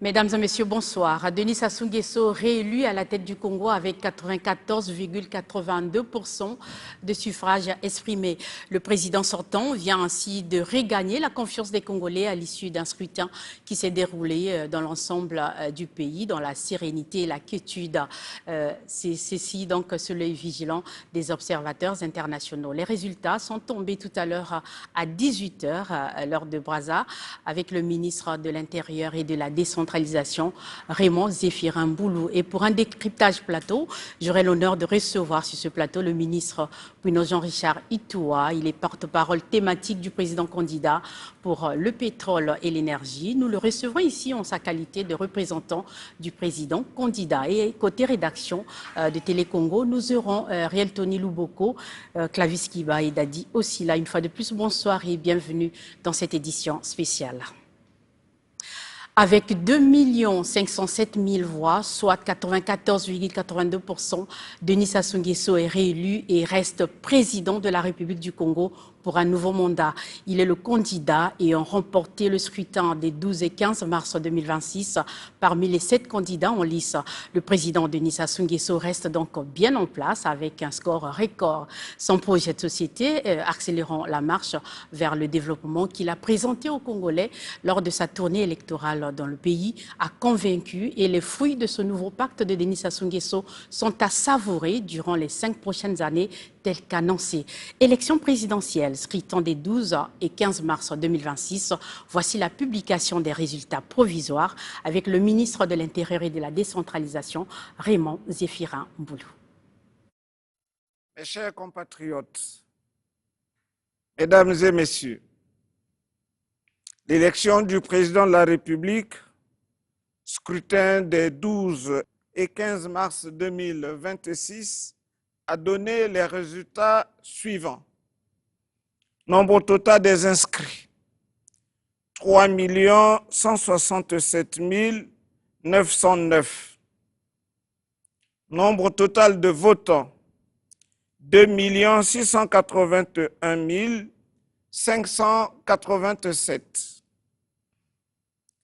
Mesdames et messieurs, bonsoir. Denis Sassou Nguesso réélu à la tête du Congo avec 94,82% de suffrages exprimés. Le président sortant vient ainsi de regagner la confiance des Congolais à l'issue d'un scrutin qui s'est déroulé dans l'ensemble du pays, dans la sérénité et la quiétude. C'est donc sous l'œil vigilant des observateurs internationaux. Les résultats sont tombés tout à l'heure à 18 h à l'heure de Brazza avec le ministre de l'Intérieur et de la décentralisation Raymond Zéphirin Mboulou. Et pour un décryptage plateau, j'aurai l'honneur de recevoir sur ce plateau le ministre Bruno Jean-Richard Itoua. Il est porte-parole thématique du président candidat pour le pétrole et l'énergie. Nous le recevrons ici en sa qualité de représentant du président candidat. Et côté rédaction de Télé Congo, nous aurons Riel Tony Luboko, Clavis Kiba et Dadi aussi là. Une fois de plus, bonsoir et bienvenue dans cette édition spéciale. Avec 2 507 000 voix, soit 94,82%, Denis Sassou Nguesso est réélu et reste président de la République du Congo pour un nouveau mandat. Il est le candidat ayant remporté le scrutin des 12 et 15 mars 2026 parmi les 7 candidats en lice. Le président Denis Sassou Nguesso reste donc bien en place avec un score record. Son projet de société accélérant la marche vers le développement qu'il a présenté aux Congolais lors de sa tournée électorale dans le pays a convaincu et les fruits de ce nouveau pacte de Denis Sassou Nguesso sont à savourer durant les 5 prochaines années tel qu'annoncé. Élection présidentielle, scrutin des 12 et 15 mars 2026. Voici la publication des résultats provisoires avec le ministre de l'Intérieur et de la décentralisation, Raymond Zéphirin Mboulou. Mes chers compatriotes, mesdames et messieurs, l'élection du président de la République, scrutin des 12 et 15 mars 2026, a donné les résultats suivants. Nombre total des inscrits, 3 167 909. Nombre total de votants, 2 681 587.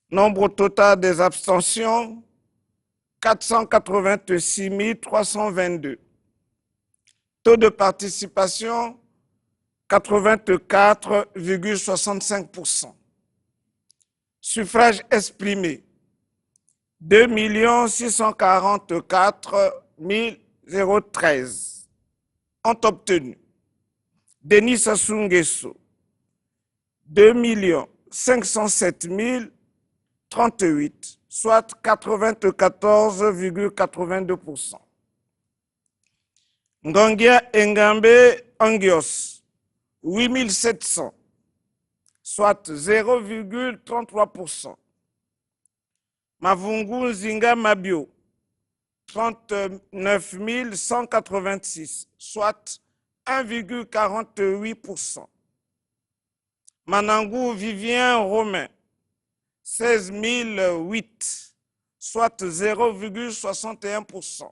Nombre total des abstentions, 486 322. Taux de participation, 84,65%. Suffrage exprimé, 2 644 013. Ont obtenu Denis Sassou Nguesso, 2 507 038, soit 94,82%. Ngongia Engambe Angios, 8 700, soit 0,33%. Mavungu Zinga Mabio, 39 186, soit 1,48%. Manangou Vivien Romain, 16 008, soit 0,61%.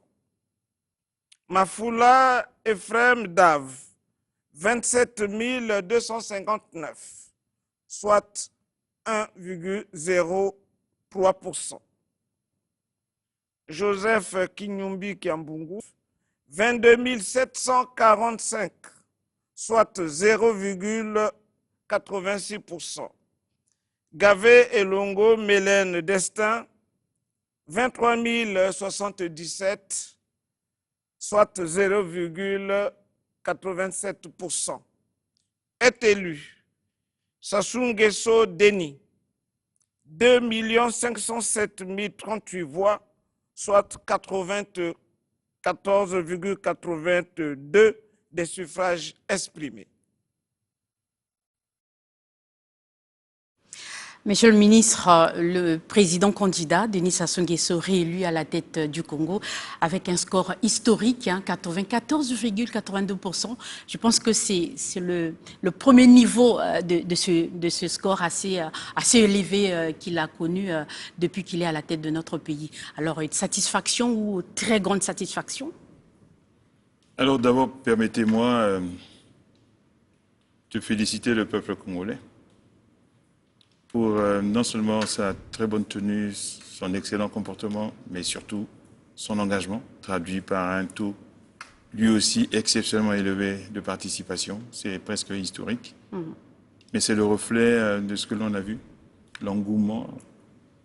Mafoula Ephraim Dav, 27 259, soit 1,03%. Joseph Kinyumbi Kiambungu, 22 745, soit 0,86%. Gavé Elongo Mélène Destin, 23 077, soit 0,87%. Est élu Sassou Nguesso Denis, 2 507 038 voix, soit 94,82% des suffrages exprimés. Monsieur le ministre, le président candidat, Denis Sassou Nguesso, réélu à la tête du Congo avec un score historique, 94,82%. Je pense que c'est le premier niveau de ce score assez élevé qu'il a connu depuis qu'il est à la tête de notre pays. Alors, une satisfaction ou très grande satisfaction? Alors d'abord, permettez-moi de féliciter le peuple congolais pour non seulement sa très bonne tenue, son excellent comportement, mais surtout son engagement, traduit par un taux lui aussi exceptionnellement élevé de participation. C'est presque historique. Mais c'est le reflet de ce que l'on a vu, l'engouement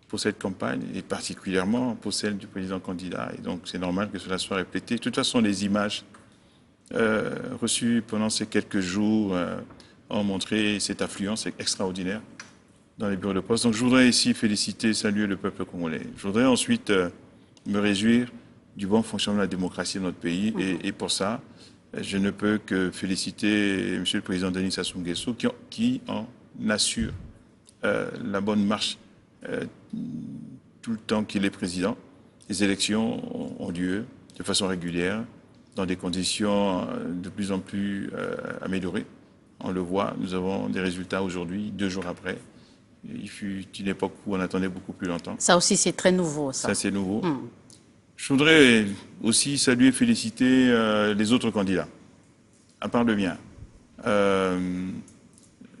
pour cette campagne, et particulièrement pour celle du président candidat. Et donc c'est normal que cela soit répété. De toute façon, les images reçues pendant ces quelques jours ont montré cette affluence extraordinaire dans les bureaux de poste. Donc je voudrais ici féliciter et saluer le peuple congolais. Je voudrais ensuite me réjouir du bon fonctionnement de la démocratie de notre pays. Et pour ça, je ne peux que féliciter M. le Président Denis Sassou Nguesso qui en assure la bonne marche tout le temps qu'il est président. Les élections ont lieu de façon régulière, dans des conditions de plus en plus améliorées. On le voit, nous avons des résultats aujourd'hui, 2 jours après. Il fut une époque où on attendait beaucoup plus longtemps. Ça aussi, c'est très nouveau, ça. Ça, c'est nouveau. Je voudrais aussi saluer et féliciter les autres candidats, à part le mien.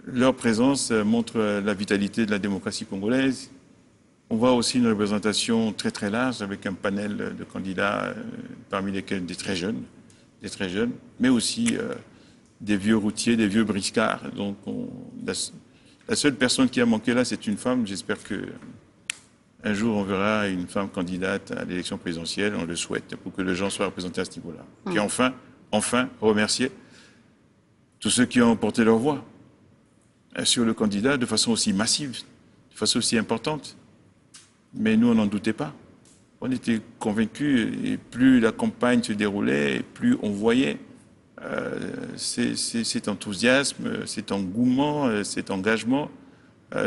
Leur présence montre la vitalité de la démocratie congolaise. On voit aussi une représentation très très large avec un panel de candidats parmi lesquels des très jeunes, mais aussi des vieux routiers, des vieux briscards. Donc la seule personne qui a manqué là, c'est une femme. J'espère que un jour on verra une femme candidate à l'élection présidentielle. On le souhaite pour que les gens soient représentés à ce niveau-là. Puis enfin, remercier tous ceux qui ont porté leur voix sur le candidat de façon aussi massive, de façon aussi importante. Mais nous, on n'en doutait pas. On était convaincus, et plus la campagne se déroulait, et plus on voyait cet enthousiasme, cet engouement, cet engagement,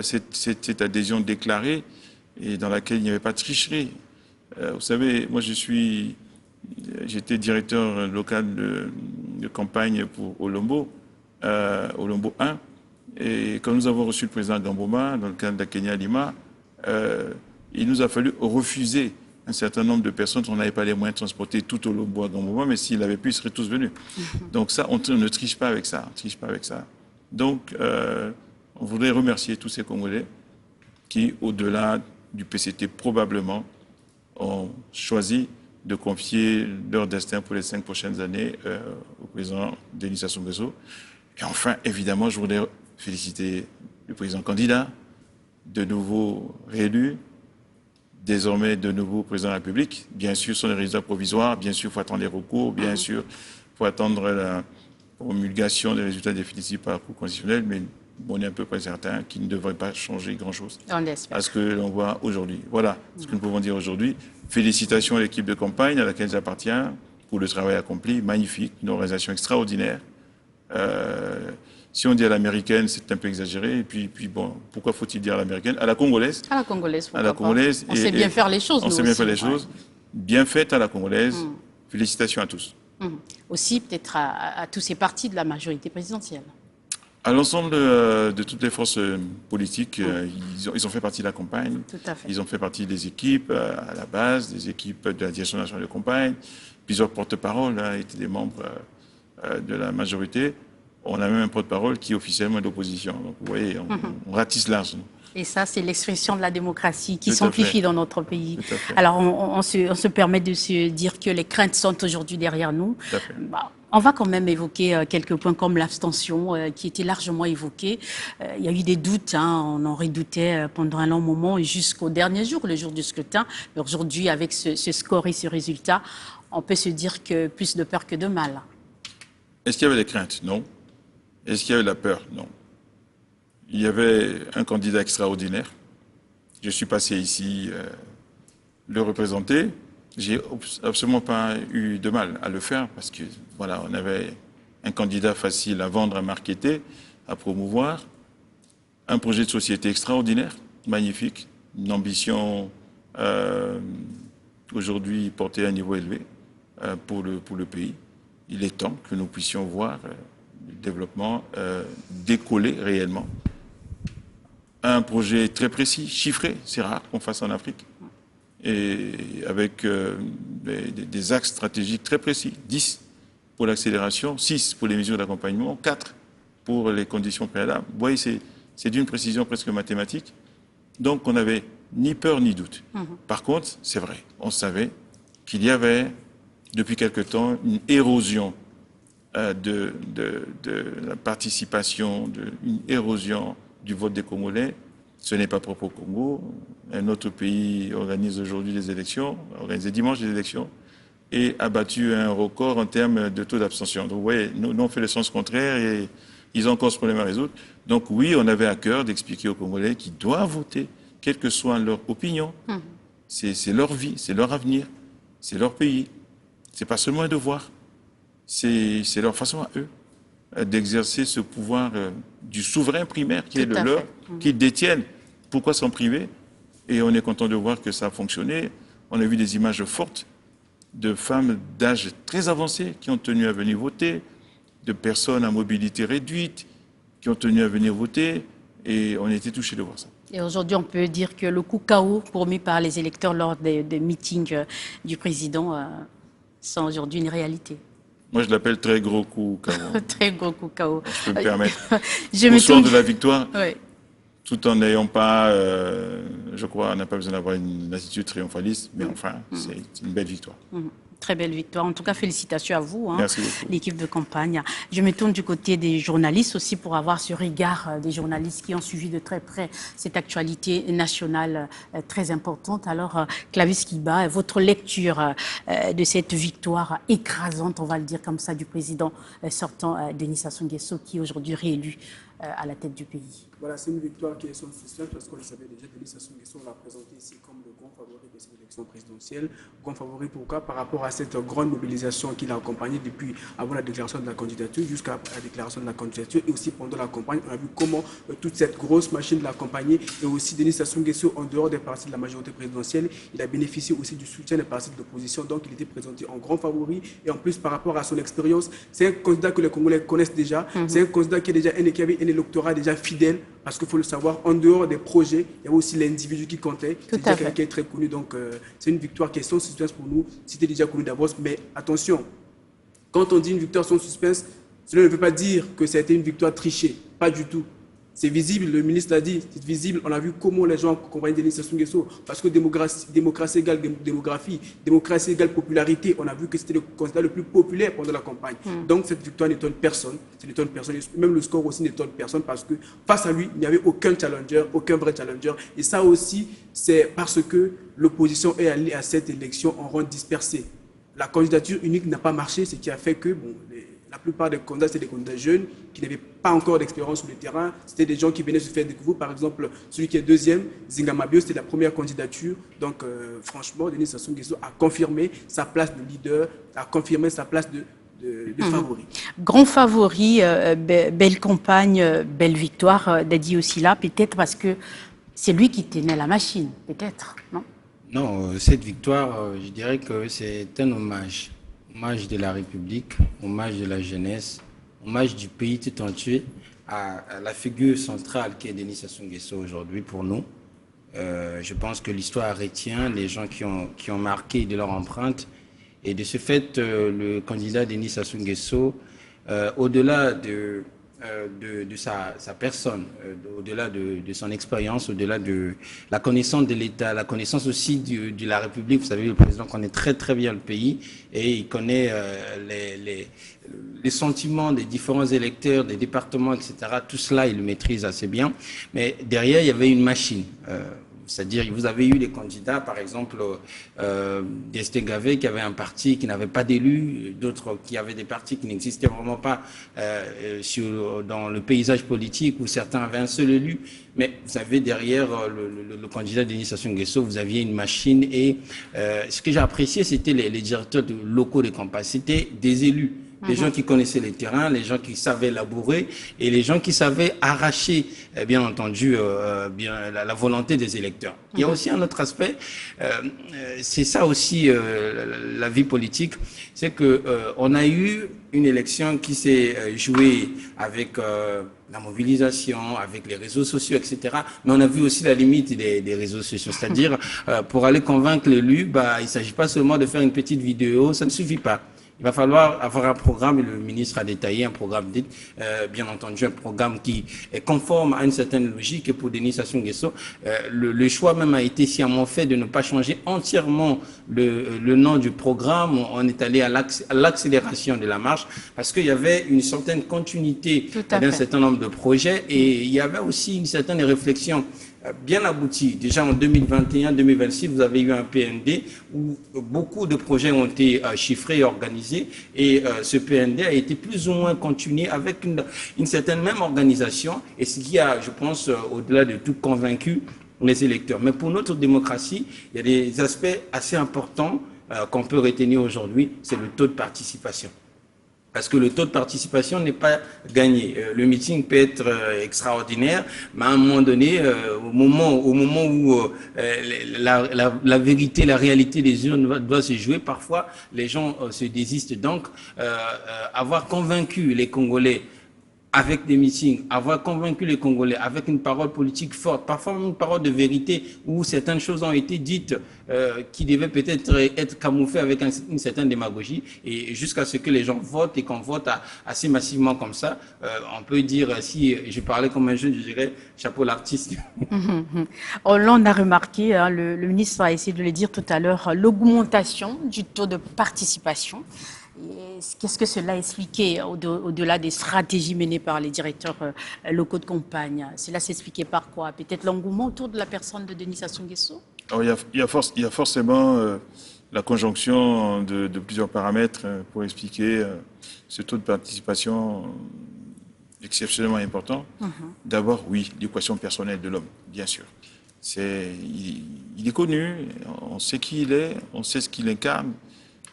cette adhésion déclarée, et dans laquelle il n'y avait pas de tricherie. Vous savez, moi j'étais directeur local de campagne pour Olombo 1, et quand nous avons reçu le président Gamboma dans le cadre de la Kenya Lima, il nous a fallu refuser un certain nombre de personnes. On n'avait pas les moyens de transporter tout Olombo à Gamboma, mais s'il avait pu, ils seraient tous venus. Donc ça, on ne triche pas avec ça. Donc, on voudrait remercier tous ces Congolais qui, au-delà du PCT, probablement, ont choisi de confier leur destin pour les 5 prochaines années au président Denis Sassou Nguesso. Et enfin, évidemment, je voudrais féliciter le président candidat, de nouveau réélu, désormais de nouveau président de la République. Bien sûr, ce sont des résultats provisoires, bien sûr, il faut attendre les recours, bien sûr, il faut attendre la promulgation des résultats définitifs par la Cour constitutionnelle, mais on est à peu près certain qu'il ne devrait pas changer grand-chose à ce que l'on voit aujourd'hui. Voilà ce que nous pouvons dire aujourd'hui. Félicitations à l'équipe de campagne à laquelle j'appartiens pour le travail accompli, magnifique, une organisation extraordinaire. Si on dit à l'américaine, c'est un peu exagéré. Et puis bon, pourquoi faut-il dire à l'américaine? À la congolaise. À la congolaise, pourquoi à la congolaise. On sait bien faire les choses. On sait bien faire les choses. Bien faites à la congolaise. Félicitations à tous. Aussi, peut-être à tous ces partis de la majorité présidentielle. À l'ensemble de toutes les forces politiques, ils ont fait partie de la campagne. Tout à fait. Ils ont fait partie des équipes à la base, des équipes de la direction nationale de campagne. Plusieurs porte-paroles étaient des membres de la majorité. On a même un porte-parole qui officiellement est d'opposition. Donc vous voyez, on ratisse large. Et ça, c'est l'expression de la démocratie qui Tout à s'amplifie fait. dans notre pays. Tout à fait. Alors, on se permet de se dire que les craintes sont aujourd'hui derrière nous. Tout à fait. On va quand même évoquer quelques points comme l'abstention qui était largement évoquée. Il y a eu des doutes, on en redoutait pendant un long moment et jusqu'au dernier jour, le jour du scrutin. Mais aujourd'hui, avec ce score et ce résultat, on peut se dire que plus de peur que de mal. Est-ce qu'il y avait des craintes? Non. Est-ce qu'il y avait la peur? Non. Il y avait un candidat extraordinaire. Je suis passé ici le représenter. J'ai absolument pas eu de mal à le faire parce que voilà, on avait un candidat facile à vendre, à marketer, à promouvoir, un projet de société extraordinaire, magnifique, une ambition aujourd'hui portée à un niveau élevé pour le pays. Il est temps que nous puissions voir le développement décoller réellement. Un projet très précis, chiffré, c'est rare qu'on fasse en Afrique, et avec des axes stratégiques très précis, 10 pour l'accélération, 6 pour les mesures d'accompagnement, 4 pour les conditions préalables. Vous voyez, C'est d'une précision presque mathématique. Donc, on n'avait ni peur ni doute. Par contre, c'est vrai, on savait qu'il y avait, depuis quelque temps, une érosion de la participation, une érosion du vote des Congolais. Ce n'est pas propre au Congo. Un autre pays organise aujourd'hui des élections, organisé dimanche des élections, et a battu un record en termes de taux d'abstention. Donc, vous voyez, nous, on fait le sens contraire et ils ont encore ce problème à résoudre. Donc, oui, on avait à cœur d'expliquer aux Congolais qu'ils doivent voter, quelle que soit leur opinion. C'est leur vie, c'est leur avenir, c'est leur pays. C'est pas seulement un devoir. C'est leur façon à eux d'exercer ce pouvoir du souverain primaire qui est le leur, qu'ils détiennent. Pourquoi s'en priver? Et on est content de voir que ça a fonctionné. On a vu des images fortes de femmes d'âge très avancé qui ont tenu à venir voter, de personnes à mobilité réduite qui ont tenu à venir voter, et on a été touchés de voir ça. Et aujourd'hui, on peut dire que le coup KO promis par les électeurs lors des meetings du président sont aujourd'hui une réalité. Moi, je l'appelle très gros coup KO. Très gros coup KO. Je peux me permettre. Je Au soir de la victoire, oui. tout en n'ayant pas, je crois, on n'a pas besoin d'avoir une attitude triomphaliste, mais enfin, c'est une belle victoire. Très belle victoire. En tout cas, félicitations à vous, hein, Merci beaucoup. l'équipe de campagne. Je me tourne du côté des journalistes aussi pour avoir ce regard des journalistes qui ont suivi de très près cette actualité nationale très importante. Alors, Clarisse Kiba, votre lecture de cette victoire écrasante, on va le dire comme ça, du président sortant, Denis Sassou Nguesso, qui est aujourd'hui réélu à la tête du pays. Voilà, c'est une victoire qui est sans suspense parce qu'on le savait déjà, Denis Sassou Nguesso, on l'a présenté ici comme le grand favori de cette élection présidentielle. Grand favori pourquoi? Par rapport à cette grande mobilisation qu'il a accompagnée depuis avant la déclaration de la candidature jusqu'à la déclaration de la candidature et aussi pendant la campagne. On a vu comment toute cette grosse machine de l'accompagner et aussi Denis Sassou Nguesso, en dehors des partis de la majorité présidentielle, il a bénéficié aussi du soutien des partis de l'opposition. Donc il était présenté en grand favori et en plus par rapport à son expérience, c'est un candidat que les Congolais connaissent déjà. C'est un candidat qui avait un électorat déjà fidèle. Parce qu'il faut le savoir, en dehors des projets, il y avait aussi l'individu qui comptait. C'est déjà quelqu'un qui est très connu, donc c'est une victoire qui est sans suspense pour nous. C'était déjà connu d'avance, mais attention, quand on dit une victoire sans suspense, cela ne veut pas dire que ça a été une victoire trichée, pas du tout. C'est visible, le ministre l'a dit, c'est visible. On a vu comment les gens accompagnent Denis Sassou Nguesso. Parce que démocratie égale démographie, démocratie égale popularité. On a vu que c'était le candidat le plus populaire pendant la campagne. Donc cette victoire n'étonne personne. Même le score aussi n'étonne personne parce que face à lui, il n'y avait aucun challenger, aucun vrai challenger. Et ça aussi, c'est parce que l'opposition est allée à cette élection en rang dispersé. La candidature unique n'a pas marché, ce qui a fait que la plupart des candidats, c'était des candidats jeunes qui n'avaient pas encore d'expérience sur le terrain. C'était des gens qui venaient se faire découvrir. Par exemple, celui qui est deuxième, Zingamabio, c'était la première candidature. Donc, franchement, Denis Sassou Nguesso a confirmé sa place de leader, a confirmé sa place de favori. Grand favori, belle campagne, belle victoire. Dadi aussi là, peut-être parce que c'est lui qui tenait la machine, peut-être, non? Non, cette victoire, je dirais que c'est un hommage. Hommage de la République, hommage de la jeunesse, hommage du pays tout entier à la figure centrale qui est Denis Sassou Nguesso aujourd'hui pour nous. Je pense que l'histoire retient les gens qui ont marqué de leur empreinte. Et de ce fait, le candidat Denis Sassou Nguesso, au-delà de sa personne, au-delà de son expérience, au-delà de la connaissance de l'État, la connaissance aussi de la République. Vous savez, le président connaît très très bien le pays et il connaît les sentiments des différents électeurs, des départements, etc. Tout cela, il le maîtrise assez bien. Mais derrière, il y avait une machine. C'est-à-dire, vous avez eu des candidats, par exemple, Destin Gavé, qui avait un parti qui n'avait pas d'élus, d'autres qui avaient des partis qui n'existaient vraiment pas dans le paysage politique, où certains avaient un seul élu. Mais vous avez derrière le candidat Denis Sassou Nguesso, vous aviez une machine. Et ce que j'ai apprécié, c'était les directeurs locaux de campagne. C'était des élus. Les gens qui connaissaient les terrains, les gens qui savaient labourer et les gens qui savaient arracher, bien entendu, la volonté des électeurs. Il y a aussi un autre aspect, c'est ça aussi la vie politique, c'est que on a eu une élection qui s'est jouée avec la mobilisation, avec les réseaux sociaux, etc. Mais on a vu aussi la limite des réseaux sociaux, c'est-à-dire pour aller convaincre l'élu, il ne s'agit pas seulement de faire une petite vidéo, ça ne suffit pas. Il va falloir avoir un programme, et le ministre a détaillé un programme, bien entendu, un programme qui est conforme à une certaine logique. Et pour Denis Sassou Nguesso, le choix même a été sciemment fait de ne pas changer entièrement le nom du programme. On est allé à l'accélération de la marche parce qu'il y avait une certaine continuité d'un certain nombre de projets et il y avait aussi une certaine réflexion bien abouti. Déjà en 2021-2026, vous avez eu un PND où beaucoup de projets ont été chiffrés et organisés et ce PND a été plus ou moins continué avec une certaine même organisation et ce qui a, je pense, au-delà de tout convaincu les électeurs. Mais pour notre démocratie, il y a des aspects assez importants qu'on peut retenir aujourd'hui, c'est le taux de participation. Parce que le taux de participation n'est pas gagné. Le meeting peut être extraordinaire, mais à un moment donné, au moment où la vérité, la réalité des urnes doit se jouer, parfois les gens se désistent. Donc, avoir convaincu les Congolais avec des meetings, avoir convaincu les Congolais avec une parole politique forte, parfois une parole de vérité où certaines choses ont été dites qui devaient peut-être être camouflées avec une certaine démagogie et jusqu'à ce que les gens votent et qu'on vote assez massivement comme ça, on peut dire, si je parlais comme un jeune, je dirais chapeau l'artiste. Oh, là, on a remarqué, hein, le ministre a essayé de le dire tout à l'heure, l'augmentation du taux de participation. Qu'est-ce que cela expliquait au-delà des stratégies menées par les directeurs locaux de campagne? Cela s'expliquait par quoi? Peut-être l'engouement autour de la personne de Denis Sassou Nguesso? Il y a forcément la conjonction de plusieurs paramètres pour expliquer ce taux de participation exceptionnellement important. D'abord, oui, l'équation personnelle de l'homme, bien sûr. Il est connu, on sait qui il est, on sait ce qu'il incarne.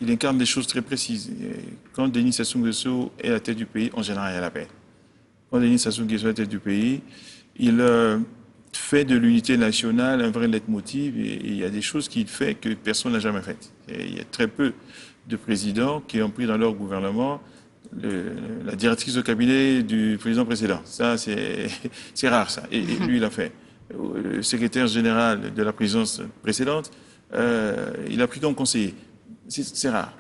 Il incarne des choses très précises. Et quand Denis Sassou Nguesso est à la tête du pays, on ne gêne rien à la paix. Quand Denis Sassou Nguesso est à la tête du pays, il fait de l'unité nationale un vrai leitmotiv et il y a des choses qu'il fait que personne n'a jamais faites. Et il y a très peu de présidents qui ont pris dans leur gouvernement la directrice de cabinet du président précédent. Ça, c'est rare, ça. Et lui, il l'a fait. Le secrétaire général de la présidence précédente, il a pris comme conseiller. C'est rare.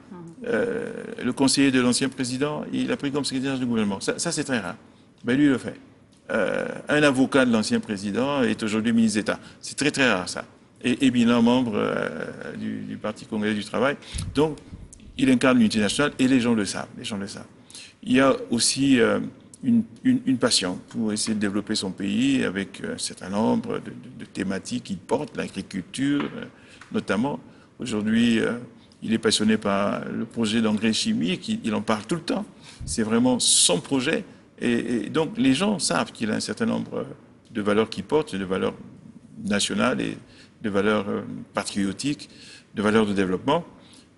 Le conseiller de l'ancien président, il a pris comme secrétaire du gouvernement. Ça c'est très rare. Mais lui, il le fait. Un avocat de l'ancien président est aujourd'hui ministre d'État. C'est très, très rare, ça. Et éminent membre du Parti congolais du travail. Donc, il incarne l'unité nationale et les gens le savent. Les gens le savent. Il y a aussi une passion pour essayer de développer son pays avec un certain nombre de thématiques qu'il porte, l'agriculture notamment. Aujourd'hui, il est passionné par le projet d'engrais chimique, il en parle tout le temps. C'est vraiment son projet. Et donc, les gens savent qu'il a un certain nombre de valeurs qu'il porte, de valeurs nationales et de valeurs patriotiques, de valeurs de développement.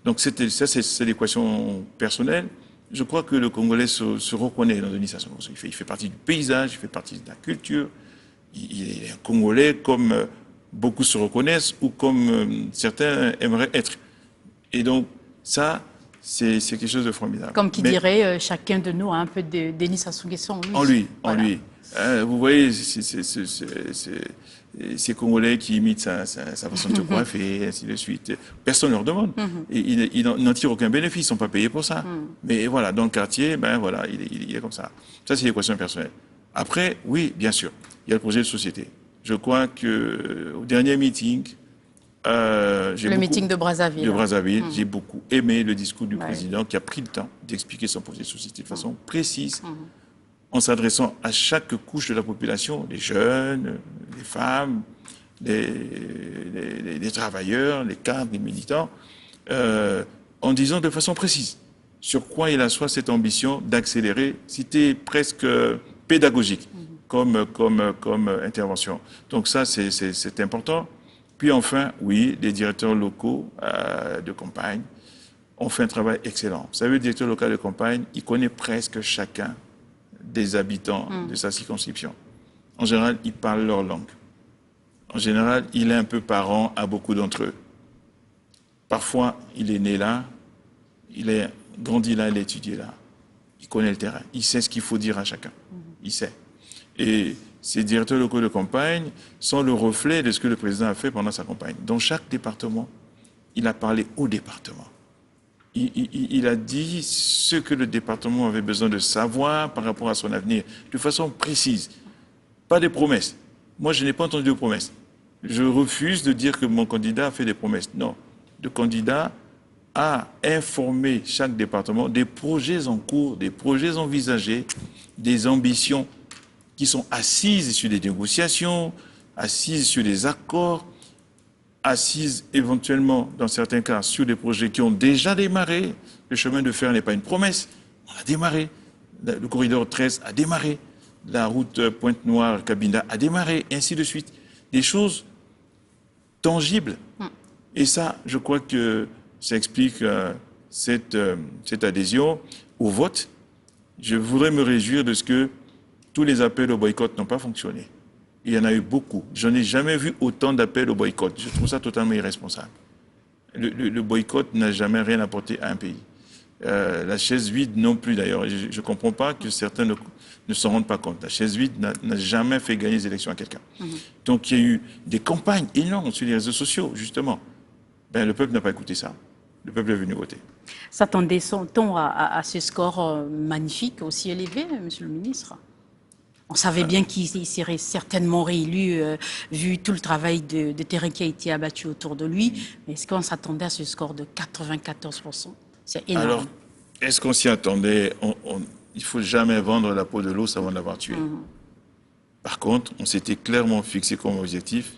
Donc, ça, c'est l'équation personnelle. Je crois que le Congolais se reconnaît dans Denis Sassou Nguesso. Il fait partie du paysage, il fait partie de la culture. Il est un Congolais comme beaucoup se reconnaissent ou comme certains aimeraient être. Et donc, ça, c'est quelque chose de formidable. Comme qui dirait, chacun de nous a un peu de Denis Sassou Nguesso en lui. Voilà. En lui. Vous voyez, ces Congolais qui imitent sa façon de se coiffer, et ainsi de suite. Personne ne leur demande. Et ils n'en tirent aucun bénéfice, ils ne sont pas payés pour ça. Mais voilà, dans le quartier, ben voilà, il est comme ça. Ça, c'est l'équation personnelle. Après, oui, bien sûr, il y a le projet de société. Je crois qu'au dernier meeting, le meeting de Brazzaville. J'ai beaucoup aimé le discours du président qui a pris le temps d'expliquer son projet de société de façon précise, en s'adressant à chaque couche de la population, les jeunes, les femmes, les travailleurs, les cadres, les militants, en disant de façon précise sur quoi il assoit cette ambition d'accélérer. C'était presque pédagogique comme intervention. Donc ça, c'est important. Puis enfin, oui, les directeurs locaux de campagne ont fait un travail excellent. Vous savez, le directeur local de campagne, il connaît presque chacun des habitants de sa circonscription. En général, il parle leur langue. En général, il est un peu parent à beaucoup d'entre eux. Parfois, il est né là, il est grandi là, il a étudié là. Il connaît le terrain, il sait ce qu'il faut dire à chacun. Il sait. Et ces directeurs locaux de campagne sont le reflet de ce que le président a fait pendant sa campagne. Dans chaque département, il a parlé au département. il a dit ce que le département avait besoin de savoir par rapport à son avenir, de façon précise. Pas des promesses. Moi, je n'ai pas entendu de promesses. Je refuse de dire que mon candidat a fait des promesses. Non. Le candidat a informé chaque département des projets en cours, des projets envisagés, des ambitions qui sont assises sur des négociations, assises sur des accords, assises éventuellement, dans certains cas, sur des projets qui ont déjà démarré. Le chemin de fer n'est pas une promesse. On a démarré. Le corridor 13 a démarré. La route Pointe-Noire-Cabinda a démarré, et ainsi de suite. Des choses tangibles. Et ça, je crois que ça explique cette adhésion au vote. Je voudrais me réjouir de ce que tous les appels au boycott n'ont pas fonctionné. Il y en a eu beaucoup. Je n'ai jamais vu autant d'appels au boycott. Je trouve ça totalement irresponsable. Le boycott n'a jamais rien apporté à un pays. La chaise vide non plus d'ailleurs. Je ne comprends pas que certains ne s'en rendent pas compte. La chaise vide n'a jamais fait gagner les élections à quelqu'un. Donc il y a eu des campagnes énormes sur les réseaux sociaux, justement. Ben, le peuple n'a pas écouté ça. Le peuple est venu voter. S'attendait-on à ce score magnifique, aussi élevé, monsieur le ministre? On savait bien qu'il serait certainement réélu, vu tout le travail de terrain qui a été abattu autour de lui. Mais est-ce qu'on s'attendait à ce score de 94%? C'est énorme. Alors, est-ce qu'on s'y attendait? Il ne faut jamais vendre la peau de l'ours avant de l'avoir tué. Par contre, on s'était clairement fixé comme objectif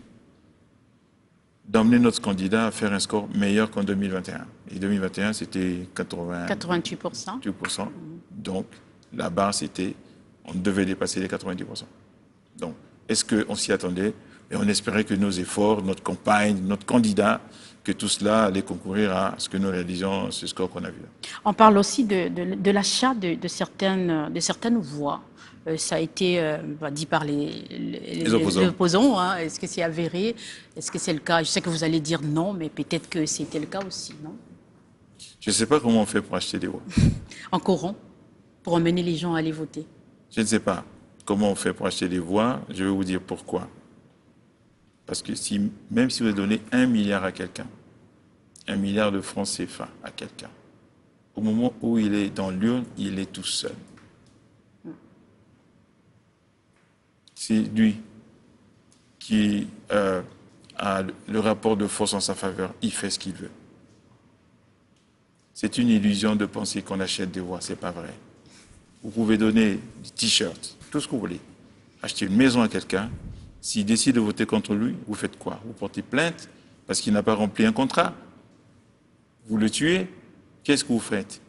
d'emmener notre candidat à faire un score meilleur qu'en 2021. Et 2021, c'était 88%. Donc, la barre, c'était, on devait dépasser les 90%. Donc, est-ce qu'on s'y attendait? Et on espérait que nos efforts, notre campagne, notre candidat, que tout cela allait concourir à ce que nous réalisions, ce score qu'on a vu là. On parle aussi de l'achat de certaines voix. Ça a été dit par les opposants. Hein. Est-ce que c'est avéré? Est-ce que c'est le cas? Je sais que vous allez dire non, mais peut-être que c'était le cas aussi, non? Je ne sais pas comment on fait pour acheter des voix. En courant, pour emmener les gens à aller voter. Je ne sais pas comment on fait pour acheter des voix. Je vais vous dire pourquoi. Parce que même si vous donnez 1 milliard à quelqu'un, 1 milliard de francs CFA à quelqu'un, au moment où il est dans l'urne, il est tout seul. C'est lui qui a le rapport de force en sa faveur. Il fait ce qu'il veut. C'est une illusion de penser qu'on achète des voix. Ce n'est pas vrai. Vous pouvez donner des t-shirts, tout ce que vous voulez. Acheter une maison à quelqu'un. S'il décide de voter contre lui, vous faites quoi? Vous portez plainte parce qu'il n'a pas rempli un contrat. Vous le tuez. Qu'est-ce que vous faites?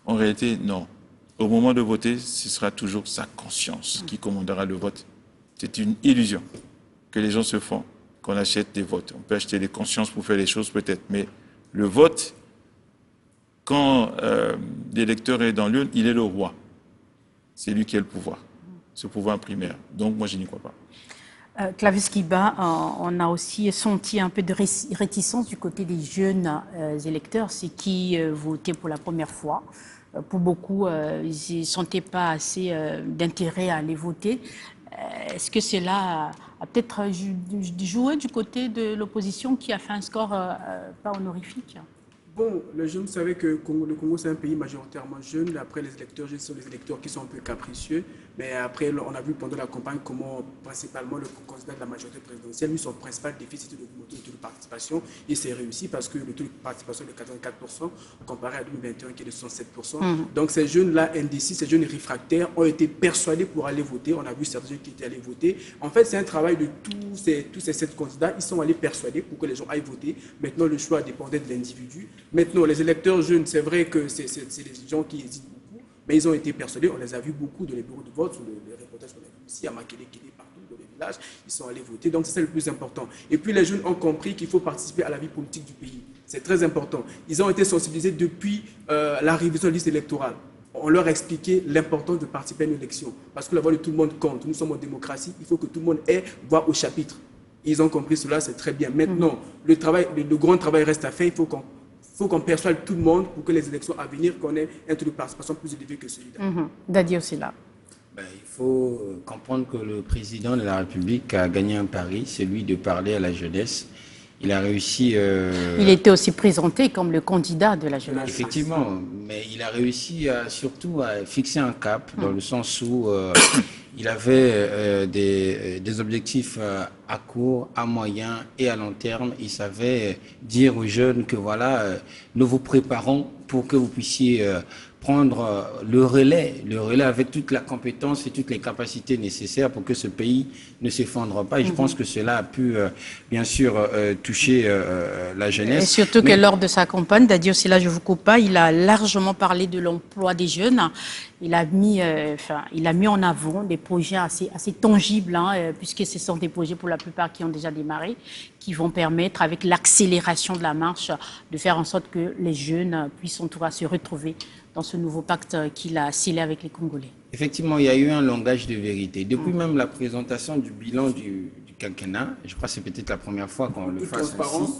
En réalité, non. Au moment de voter, ce sera toujours sa conscience qui commandera le vote. C'est une illusion que les gens se font, qu'on achète des votes. On peut acheter des consciences pour faire les choses peut-être, mais le vote, quand l'électeur est dans l'urne, il est le roi. C'est lui qui a le pouvoir, ce pouvoir primaire. Donc moi, je n'y crois pas. Clarisse Guilbat, on a aussi senti un peu de réticence du côté des jeunes électeurs, ceux qui votaient pour la première fois. Pour beaucoup, ils ne sentaient pas assez d'intérêt à aller voter. Est-ce que cela a peut-être joué du côté de l'opposition qui a fait un score pas honorifique? Bon, les jeunes savaient que le Congo, c'est un pays majoritairement jeune. Après, les électeurs jeunes sont les électeurs qui sont un peu capricieux. Mais après, on a vu pendant la campagne comment, principalement, le candidat de la majorité présidentielle, lui, son principal déficit de taux de participation, il s'est réussi parce que le taux de participation est de 84% comparé à 2021 qui est de 107%. Donc, ces jeunes-là, indécis, ces jeunes réfractaires, ont été persuadés pour aller voter. On a vu certains jeunes qui étaient allés voter. En fait, c'est un travail de tous ces 7 candidats. Ils sont allés persuader pour que les gens aillent voter. Maintenant, le choix dépendait de l'individu. Maintenant, les électeurs jeunes, c'est vrai que c'est des gens qui hésitent beaucoup, mais ils ont été persuadés. On les a vus beaucoup dans les bureaux de vote, sur les reportages qu'on a vus ici, à Makele, partout dans les villages. Ils sont allés voter, donc c'est ça le plus important. Et puis les jeunes ont compris qu'il faut participer à la vie politique du pays. C'est très important. Ils ont été sensibilisés depuis la révision de la liste électorale. On leur a expliqué l'importance de participer à une élection. Parce que la voix de tout le monde compte. Nous sommes en démocratie, il faut que tout le monde ait voix au chapitre. Ils ont compris cela, c'est très bien. Maintenant, le grand travail reste à faire. Il faut qu'on persuade tout le monde pour que les élections à venir, qu'on ait un taux de participation plus élevé que celui-là. Dadi aussi là. Il faut comprendre que le président de la République a gagné un pari, celui de parler à la jeunesse. Il a réussi... Il était aussi présenté comme le candidat de la jeunesse. Effectivement, mais il a réussi surtout à fixer un cap, dans le sens où il avait des objectifs à court, à moyen et à long terme. Il savait dire aux jeunes que voilà, nous vous préparons pour que vous puissiez prendre le relais avec toute la compétence et toutes les capacités nécessaires pour que ce pays ne s'effondre pas. Et je pense que cela a pu, bien sûr, toucher la jeunesse. Et surtout que lors de sa campagne, d'ailleurs, si là je vous coupe pas, il a largement parlé de l'emploi des jeunes. Il a mis en avant des projets assez tangibles, puisque ce sont des projets pour la plupart qui ont déjà démarré, qui vont permettre, avec l'accélération de la marche, de faire en sorte que les jeunes puissent en tout cas se retrouver dans ce nouveau pacte qu'il a scellé avec les Congolais. Effectivement, il y a eu un langage de vérité. Depuis même la présentation du bilan du quinquennat, je crois que c'est peut-être la première fois qu'on le fasse ainsi,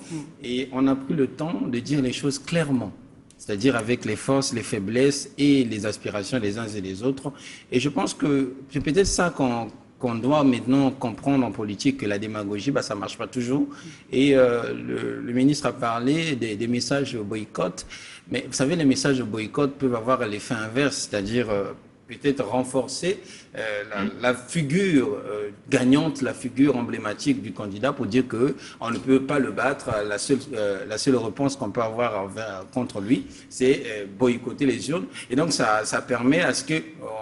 et on a pris le temps de dire les choses clairement, c'est-à-dire avec les forces, les faiblesses et les aspirations des uns et des autres. Et je pense que c'est peut-être ça qu'on doit maintenant comprendre en politique, que la démagogie, ça ne marche pas toujours. Et le ministre a parlé des messages de boycott. Mais vous savez, les messages de boycott peuvent avoir l'effet inverse, c'est-à-dire peut-être renforcer la figure gagnante, la figure emblématique du candidat pour dire qu'on ne peut pas le battre. La seule réponse qu'on peut avoir contre lui, c'est boycotter les urnes. Et donc, ça permet à ce que,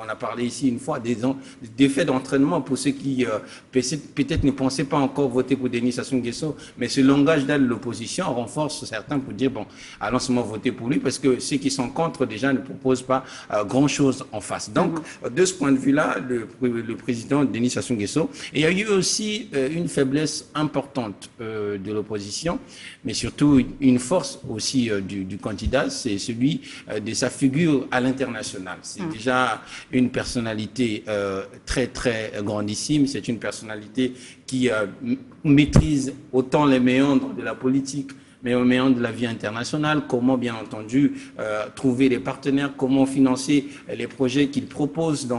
on a parlé ici une fois, des faits d'entraînement pour ceux qui peut-être ne pensaient pas encore voter pour Denis Sassou Nguesso, mais ce langage de l'opposition renforce certains pour dire, bon, allons seulement voter pour lui, parce que ceux qui sont contre déjà ne proposent pas grand-chose en face. Donc, de ce point de vue-là, le président Denis Sassou Nguesso, et il y a eu aussi une faiblesse importante de l'opposition, mais surtout une force aussi du candidat, c'est celui de sa figure à l'international. C'est déjà une personnalité très, très grandissime, c'est une personnalité qui maîtrise autant les méandres de la politique, mais au méandre de la vie internationale, comment bien entendu trouver des partenaires, comment financer les projets qu'il propose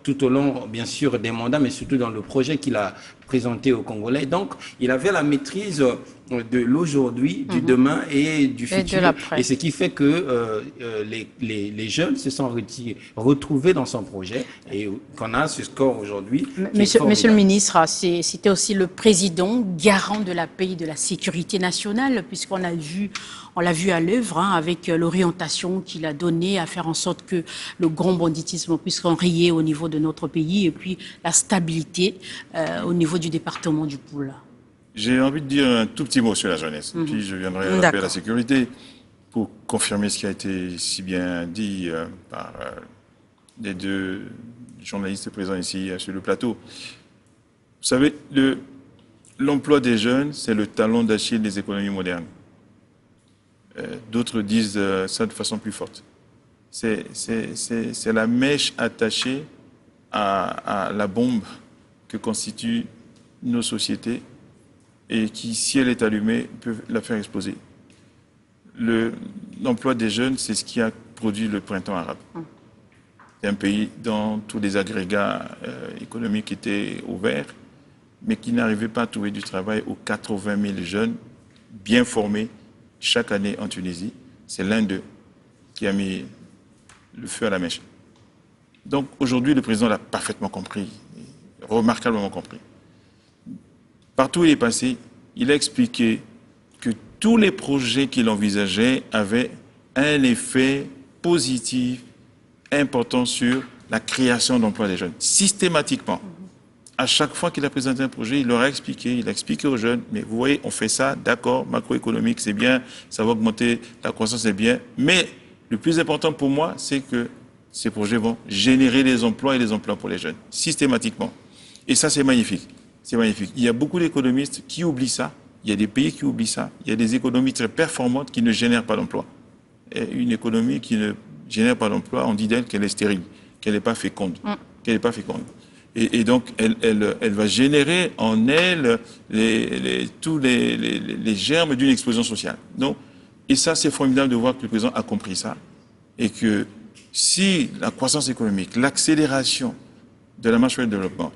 tout au long, bien sûr, des mandats, mais surtout dans le projet qu'il a présenté aux Congolais. Donc, il avait la maîtrise de l'aujourd'hui, du demain et du futur. Et ce qui fait que les jeunes se sont retrouvés dans son projet et qu'on a ce score aujourd'hui. Monsieur le ministre, c'était aussi le président garant de la paix et de la sécurité nationale, puisqu'on l'a vu à l'œuvre avec l'orientation qu'il a donnée à faire en sorte que le grand banditisme puisse enrayer au niveau de notre pays et puis la stabilité au niveau du département du Poul. J'ai envie de dire un tout petit mot sur la jeunesse, puis je viendrai à la paix et la sécurité pour confirmer ce qui a été si bien dit par les deux journalistes présents ici sur le plateau. Vous savez, l'emploi des jeunes, c'est le talon d'Achille des économies modernes. D'autres disent ça de façon plus forte. C'est la mèche attachée à la bombe que constituent nos sociétés et qui, si elle est allumée, peut la faire exploser. L'emploi des jeunes, c'est ce qui a produit le printemps arabe. C'est un pays dont tous les agrégats économiques étaient ouverts, mais qui n'arrivait pas à trouver du travail aux 80 000 jeunes bien formés chaque année en Tunisie. C'est l'un d'eux qui a mis le feu à la mèche. Donc aujourd'hui, le président l'a parfaitement compris, remarquablement compris. Partout où il est passé, il a expliqué que tous les projets qu'il envisageait avaient un effet positif important sur la création d'emplois des jeunes, systématiquement. À chaque fois qu'il a présenté un projet, il leur a expliqué aux jeunes, mais vous voyez, on fait ça, d'accord, macroéconomique, c'est bien, ça va augmenter, la croissance, c'est bien, mais le plus important pour moi, c'est que ces projets vont générer des emplois et des emplois pour les jeunes, systématiquement. Et ça, c'est magnifique. C'est magnifique. Il y a beaucoup d'économistes qui oublient ça. Il y a des pays qui oublient ça. Il y a des économies très performantes qui ne génèrent pas d'emploi. Une économie qui ne génère pas d'emploi, on dit d'elle qu'elle est stérile, qu'elle n'est pas féconde. Qu'elle n'est pas féconde. Et donc, elle va générer en elle tous les germes d'une explosion sociale. Donc, et ça, c'est formidable de voir que le président a compris ça. Et que si la croissance économique, l'accélération de la marche vers le développement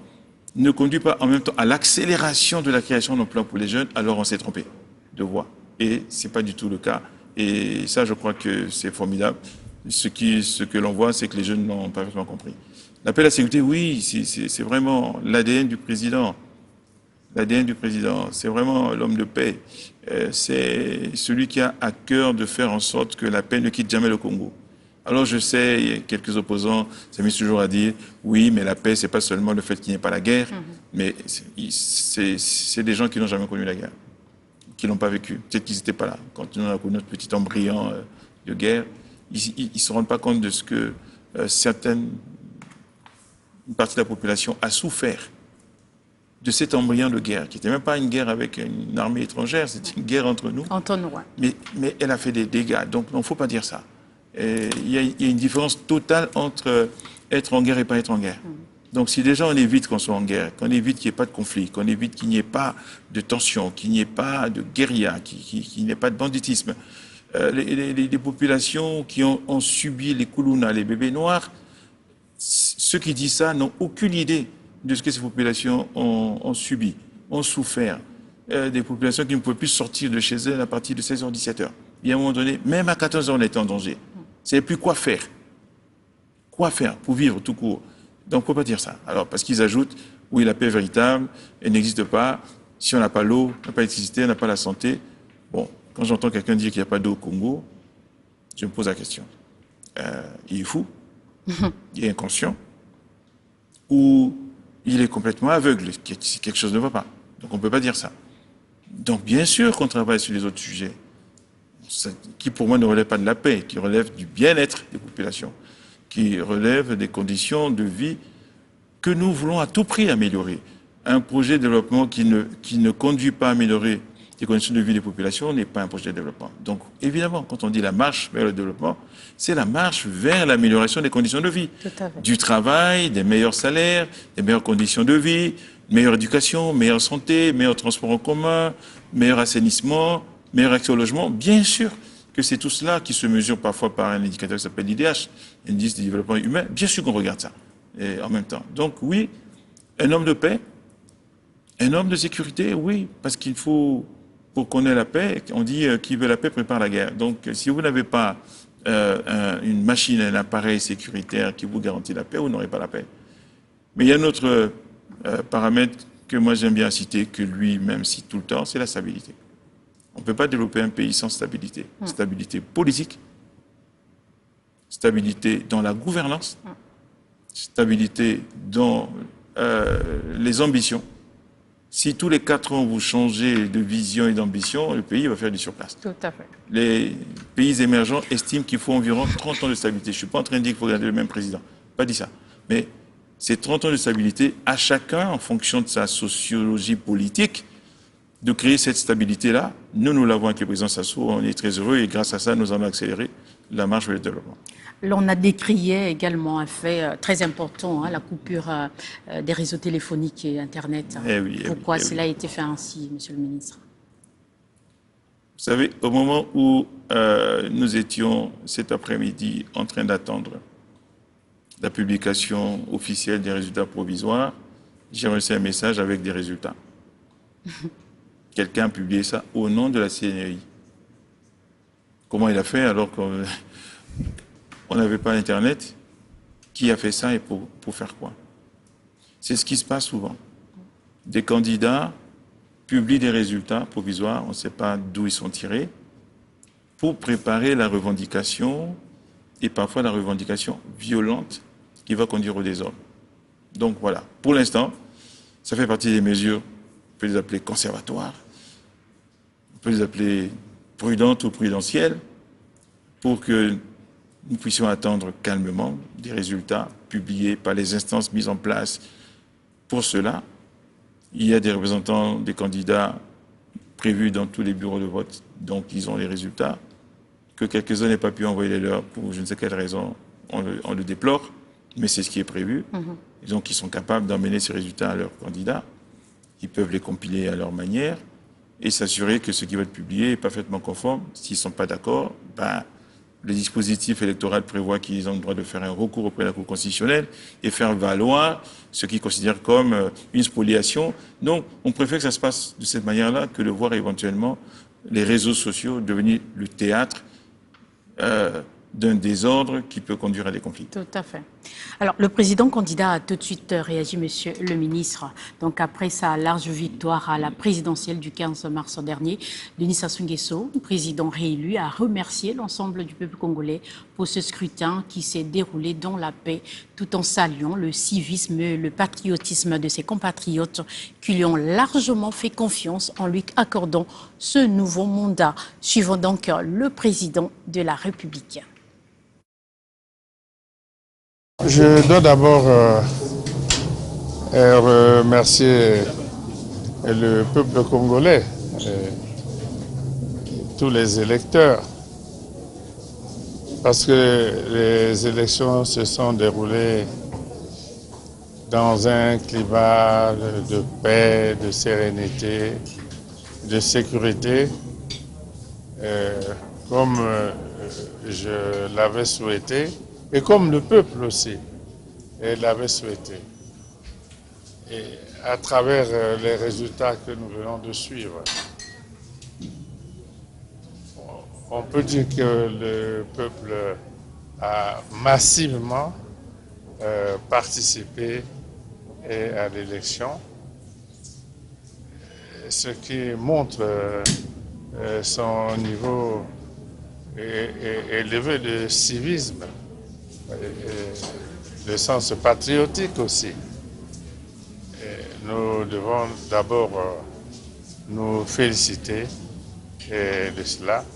ne conduit pas en même temps à l'accélération de la création d'emplois pour les jeunes, alors on s'est trompé de voie. Et ce n'est pas du tout le cas. Et ça, je crois que c'est formidable. Ce que l'on voit, c'est que les jeunes l'ont parfaitement compris. L'appel à la sécurité, oui, c'est vraiment l'ADN du président. L'ADN du président, c'est vraiment l'homme de paix. C'est celui qui a à cœur de faire en sorte que la paix ne quitte jamais le Congo. Alors je sais, il y a quelques opposants s'amusent toujours à dire oui, mais la paix, c'est pas seulement le fait qu'il n'y ait pas la guerre, mais c'est des gens qui n'ont jamais connu la guerre, qui l'ont pas vécu. Peut-être qu'ils n'étaient pas là. Quand on a connu notre petit embryon de guerre, ils ne se rendent pas compte de ce que une partie de la population a souffert de cet embryon de guerre, qui n'était même pas une guerre avec une armée étrangère, c'était une guerre entre nous. Entre nous, ouais. Mais elle a fait des dégâts, donc il ne faut pas dire ça. Il y a une différence totale entre être en guerre et pas être en guerre. Donc si déjà on évite qu'on soit en guerre, qu'on évite qu'il n'y ait pas de conflit, qu'on évite qu'il n'y ait pas de tension, qu'il n'y ait pas de guérilla, qu'il n'y ait pas de banditisme, les populations qui ont subi les koulouna, les bébés noirs, ceux qui disent ça n'ont aucune idée de ce que ces populations ont subi, ont souffert. Des populations qui ne pouvaient plus sortir de chez elles à partir de 16h, 17h. Et à un moment donné, même à 14h, on était en danger. On ne savait plus quoi faire. Quoi faire pour vivre tout court. Donc, il ne faut pas dire ça. Alors, parce qu'ils ajoutent, oui, la paix véritable, elle n'existe pas. Si on n'a pas l'eau, on n'a pas l'électricité, on n'a pas la santé. Bon, quand j'entends quelqu'un dire qu'il n'y a pas d'eau au Congo, je me pose la question. Il est fou, il est inconscient, ou il est complètement aveugle, quelque chose ne va pas. Donc on ne peut pas dire ça. Donc bien sûr qu'on travaille sur les autres sujets, qui pour moi ne relèvent pas de la paix, qui relèvent du bien-être des populations, qui relèvent des conditions de vie que nous voulons à tout prix améliorer. Un projet de développement qui ne conduit pas à améliorer les conditions de vie des populations n'est pas un projet de développement. Donc évidemment, quand on dit la marche vers le développement, c'est la marche vers l'amélioration des conditions de vie. Du travail, des meilleurs salaires, des meilleures conditions de vie, meilleure éducation, meilleure santé, meilleur transport en commun, meilleur assainissement, meilleur accès au logement. Bien sûr que c'est tout cela qui se mesure parfois par un indicateur qui s'appelle l'IDH, l'indice de développement humain. Bien sûr qu'on regarde ça en même temps. Donc oui, un homme de paix, un homme de sécurité, oui, parce qu'il faut, pour qu'on ait la paix, on dit qui veut la paix prépare la guerre. Donc si vous n'avez pas une machine, un appareil sécuritaire qui vous garantit la paix, vous n'aurez pas la paix. Mais il y a un autre paramètre que moi j'aime bien citer, que lui-même cite tout le temps, c'est la stabilité. On ne peut pas développer un pays sans stabilité. Stabilité politique, stabilité dans la gouvernance, stabilité dans les ambitions. Si tous les 4 ans vous changez de vision et d'ambition, le pays va faire du surplace. Tout à fait. Les pays émergents estiment qu'il faut environ 30 ans de stabilité. Je ne suis pas en train de dire qu'il faut garder le même président. Pas dit ça. Mais c'est 30 ans de stabilité à chacun, en fonction de sa sociologie politique, de créer cette stabilité-là. Nous l'avons avec le président Sassou, on est très heureux et grâce à ça, nous allons accélérer la marche vers le développement. L'on a décrié également un fait très important, la coupure des réseaux téléphoniques et Internet. Pourquoi cela a été fait ainsi, Monsieur le ministre? Vous savez, au moment où nous étions cet après-midi en train d'attendre la publication officielle des résultats provisoires, j'ai reçu un message avec des résultats. Quelqu'un a publié ça au nom de la CNRI. Comment il a fait alors qu'on n'avait pas Internet? Qui a fait ça et pour faire quoi? C'est ce qui se passe souvent. Des candidats publient des résultats provisoires, on ne sait pas d'où ils sont tirés, pour préparer la revendication, et parfois la revendication violente qui va conduire au désordre. Donc voilà, pour l'instant, ça fait partie des mesures, on peut les appeler conservatoires, on peut les appeler prudentes ou prudentielles, pour que nous puissions attendre calmement des résultats publiés par les instances mises en place pour cela. Il y a des représentants des candidats prévus dans tous les bureaux de vote, donc ils ont les résultats. Que quelques-uns n'aient pas pu envoyer les leurs pour je ne sais quelle raison, on le déplore, mais c'est ce qui est prévu. Et donc ils sont capables d'emmener ces résultats à leurs candidats. Ils peuvent les compiler à leur manière et s'assurer que ce qui va être publié est parfaitement conforme. S'ils ne sont pas d'accord, le dispositif électoral prévoit qu'ils ont le droit de faire un recours auprès de la Cour constitutionnelle et faire valoir ce qu'ils considèrent comme une spoliation. Donc, on préfère que ça se passe de cette manière-là que de voir éventuellement les réseaux sociaux devenir le théâtre d'un désordre qui peut conduire à des conflits. Tout à fait. Alors, le président candidat a tout de suite réagi, monsieur le ministre. Donc, après sa large victoire à la présidentielle du 15 mars dernier, Denis Sassou Nguesso, président réélu, a remercié l'ensemble du peuple congolais pour ce scrutin qui s'est déroulé dans la paix, tout en saluant le civisme et le patriotisme de ses compatriotes qui lui ont largement fait confiance en lui accordant ce nouveau mandat. Suivant donc le président de la République. Je dois d'abord remercier le peuple congolais, tous les électeurs, parce que les élections se sont déroulées dans un climat de paix, de sérénité, de sécurité, comme je l'avais souhaité. Et comme le peuple aussi l'avait souhaité. Et à travers les résultats que nous venons de suivre, on peut dire que le peuple a massivement participé à l'élection, ce qui montre son niveau élevé de civisme. Le sens patriotique aussi. Et nous devons d'abord nous féliciter de cela.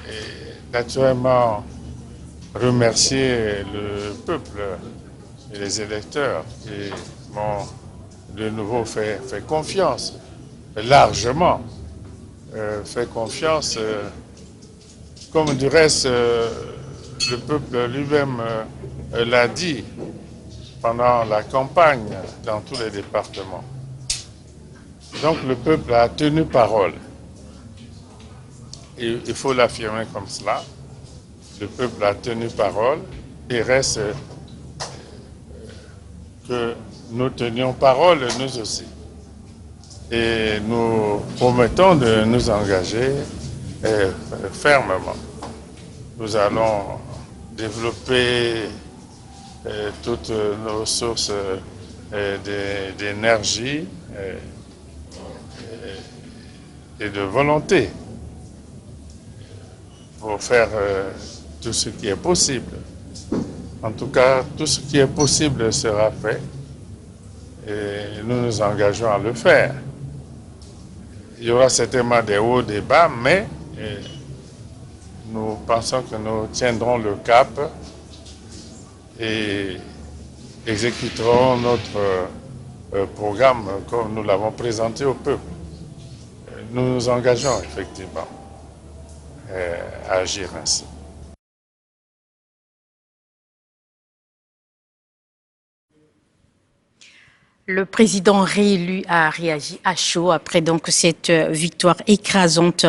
Et naturellement remercier le peuple et les électeurs qui m'ont de nouveau fait confiance, largement fait confiance, comme du reste le peuple lui-même l'a dit pendant la campagne dans tous les départements. Donc le peuple a tenu parole. Et il faut l'affirmer comme cela. Le peuple a tenu parole. Il reste que nous tenions parole nous aussi. Et nous promettons de nous engager fermement. Nous allons développer toutes nos sources d'énergie et de volonté pour faire tout ce qui est possible. En tout cas, tout ce qui est possible sera fait et nous nous engageons à le faire. Il y aura certainement des hauts, des bas, mais nous pensons que nous tiendrons le cap et exécuterons notre programme comme nous l'avons présenté au peuple. Nous nous engageons effectivement à agir ainsi. Le président réélu a réagi à chaud après donc cette victoire écrasante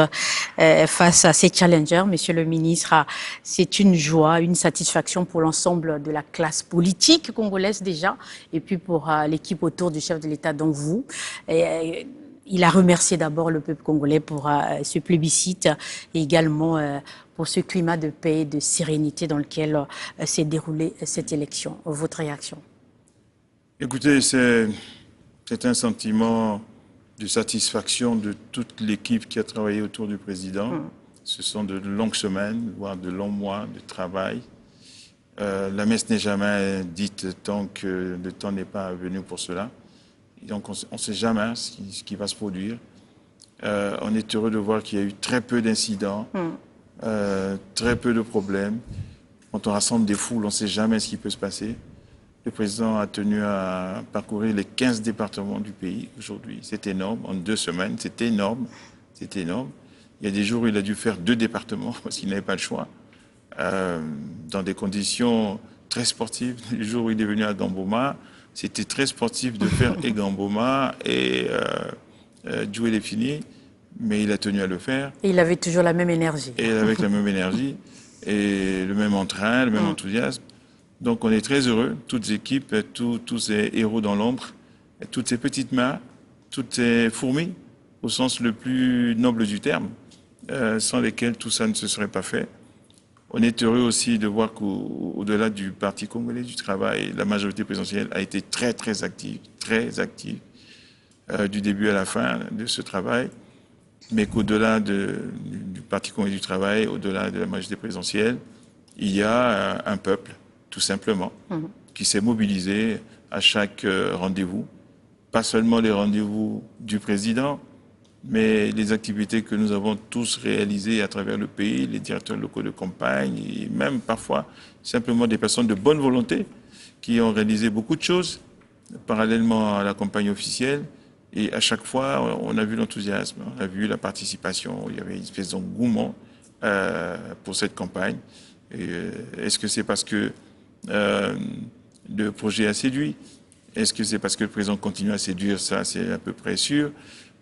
face à ses challengers. Monsieur le ministre, c'est une joie, une satisfaction pour l'ensemble de la classe politique congolaise déjà, et puis pour l'équipe autour du chef de l'État, dont vous. Il a remercié d'abord le peuple congolais pour ce plébiscite et également pour ce climat de paix et de sérénité dans lequel s'est déroulée cette élection. Votre réaction? Écoutez, c'est un sentiment de satisfaction de toute l'équipe qui a travaillé autour du président. Ce sont de longues semaines, voire de longs mois de travail. La messe n'est jamais dite tant que le temps n'est pas venu pour cela. Et donc on ne sait jamais ce qui va se produire. On est heureux de voir qu'il y a eu très peu d'incidents, très peu de problèmes. Quand on rassemble des foules, on ne sait jamais ce qui peut se passer. Le président a tenu à parcourir les 15 départements du pays aujourd'hui. C'est énorme, en 2 semaines, c'est énorme, c'est énorme. Il y a des jours où il a dû faire 2 départements parce qu'il n'avait pas le choix, dans des conditions très sportives. Le jour où il est venu à Gamboma, c'était très sportif de faire et Gamboma et Djoué-les-Fini. mais il a tenu à le faire. Et il avait toujours la même énergie. Et avec la même énergie, et le même entrain, le même enthousiasme. Donc on est très heureux, toutes les équipes, tous ces héros dans l'ombre, toutes ces petites mains, toutes ces fourmis, au sens le plus noble du terme, sans lesquelles tout ça ne se serait pas fait. On est heureux aussi de voir qu'au-delà du Parti congolais du travail, la majorité présidentielle a été très active, du début à la fin de ce travail, mais qu'au-delà du Parti congolais du travail, au-delà de la majorité présidentielle, il y a un peuple, tout simplement, qui s'est mobilisé à chaque rendez-vous, pas seulement les rendez-vous du président, mais les activités que nous avons tous réalisées à travers le pays, les directeurs locaux de campagne, et même parfois simplement des personnes de bonne volonté qui ont réalisé beaucoup de choses parallèlement à la campagne officielle. Et à chaque fois, on a vu l'enthousiasme, on a vu la participation, il y avait une espèce d'engouement pour cette campagne. Est-ce que c'est parce que le projet a séduit? Est-ce que c'est parce que le président continue à séduire? Ça, c'est à peu près sûr.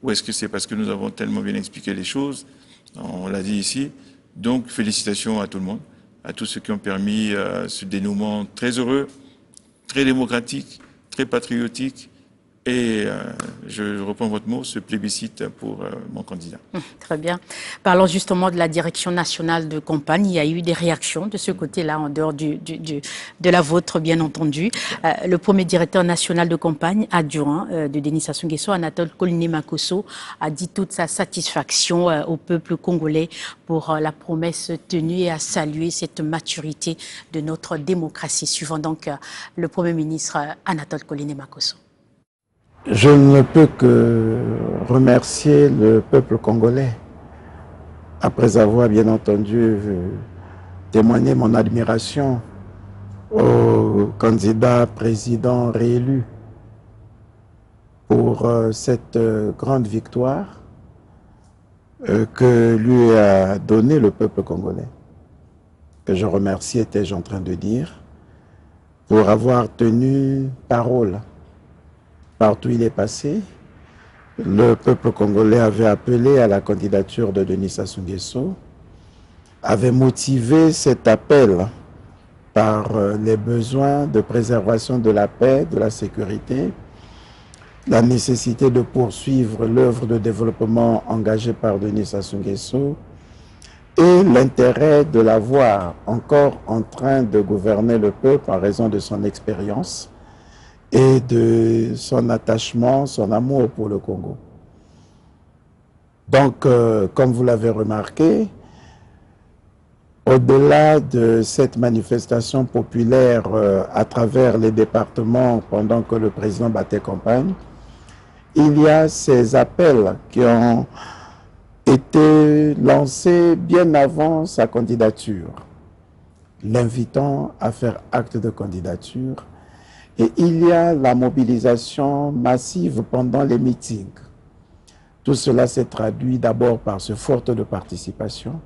Ou est-ce que c'est parce que nous avons tellement bien expliqué les choses? On l'a dit ici. Donc, félicitations à tout le monde, à tous ceux qui ont permis ce dénouement très heureux, très démocratique, très patriotique. Et je reprends votre mot, ce plébiscite pour mon candidat. Très bien. Parlons justement de la direction nationale de campagne. Il y a eu des réactions de ce côté-là, en dehors de la vôtre, bien entendu. Le premier directeur national de campagne adjoint de Denis Sassou Nguesso, Anatole Koliné-Makosso, a dit toute sa satisfaction au peuple congolais pour la promesse tenue et a salué cette maturité de notre démocratie. Suivant donc le Premier ministre Anatole Koliné-Makosso. Je ne peux que remercier le peuple congolais, après avoir bien entendu témoigné mon admiration au candidat président réélu pour cette grande victoire que lui a donnée le peuple congolais. Que je remercie, étais-je en train de dire, pour avoir tenu parole. Partout où il est passé, le peuple congolais avait appelé à la candidature de Denis Sassou Nguesso, avait motivé cet appel par les besoins de préservation de la paix, de la sécurité, la nécessité de poursuivre l'œuvre de développement engagée par Denis Sassou Nguesso et l'intérêt de l'avoir encore en train de gouverner le peuple en raison de son expérience et de son attachement, son amour pour le Congo. Donc, comme vous l'avez remarqué, au-delà de cette manifestation populaire à travers les départements pendant que le président battait campagne, il y a ces appels qui ont été lancés bien avant sa candidature, l'invitant à faire acte de candidature. Et il y a la mobilisation massive pendant les meetings. Tout cela s'est traduit d'abord par ce fort taux de participation,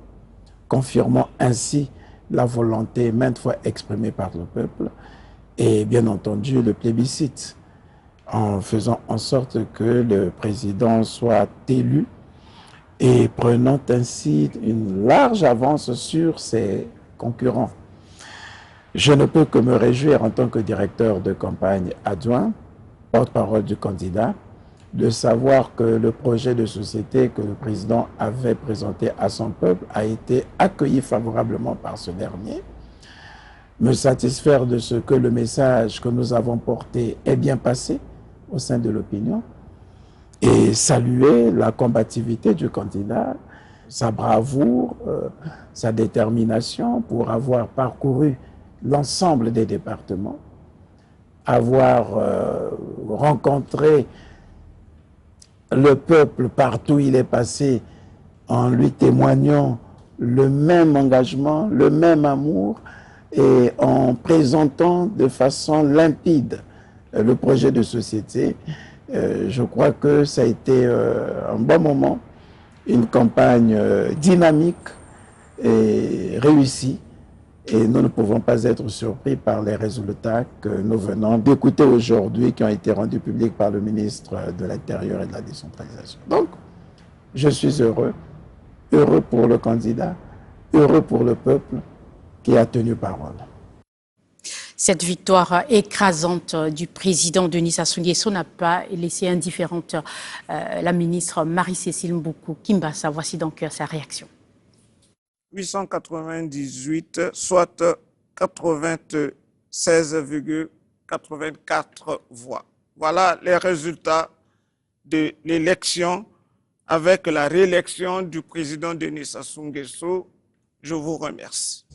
confirmant ainsi la volonté maintes fois exprimée par le peuple, et bien entendu le plébiscite, en faisant en sorte que le président soit élu et prenant ainsi une large avance sur ses concurrents. Je ne peux que me réjouir en tant que directeur de campagne adjoint, porte-parole du candidat, de savoir que le projet de société que le président avait présenté à son peuple a été accueilli favorablement par ce dernier, me satisfaire de ce que le message que nous avons porté est bien passé au sein de l'opinion et saluer la combativité du candidat, sa bravoure, sa détermination pour avoir parcouru l'ensemble des départements, avoir rencontré le peuple partout où il est passé en lui témoignant le même engagement, le même amour et en présentant de façon limpide le projet de société. Je crois que ça a été un bon moment, une campagne dynamique et réussie. Et nous ne pouvons pas être surpris par les résultats que nous venons d'écouter aujourd'hui, qui ont été rendus publics par le ministre de l'Intérieur et de la Décentralisation. Donc, Je suis heureux, heureux pour le candidat, heureux pour le peuple qui a tenu parole. Cette victoire écrasante du président Denis Sassou Nguesso n'a pas laissé indifférente la ministre Marie-Cécile Mboukou Kimbassa. Voici donc sa réaction. 898, soit 96,84 voix. Voilà les résultats de l'élection avec la réélection du président Denis Sassou Nguesso. Je vous remercie.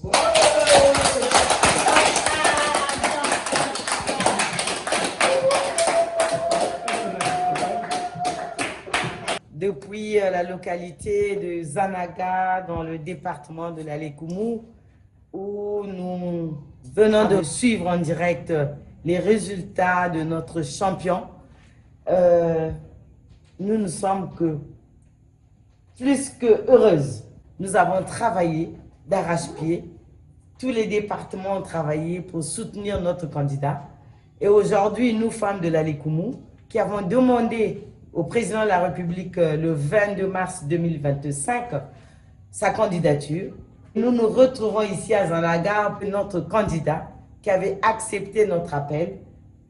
Depuis la localité de Zanaga, dans le département de l'Alekoumou, où nous venons de suivre en direct les résultats de notre champion, nous ne sommes que plus que heureuses. Nous avons travaillé d'arrache-pied. Tous les départements ont travaillé pour soutenir notre candidat. Et aujourd'hui, nous, femmes de l'Alekoumou, qui avons demandé au président de la République le 22 mars 2025 sa candidature. Nous nous retrouvons ici à Zanaga. Notre candidat qui avait accepté notre appel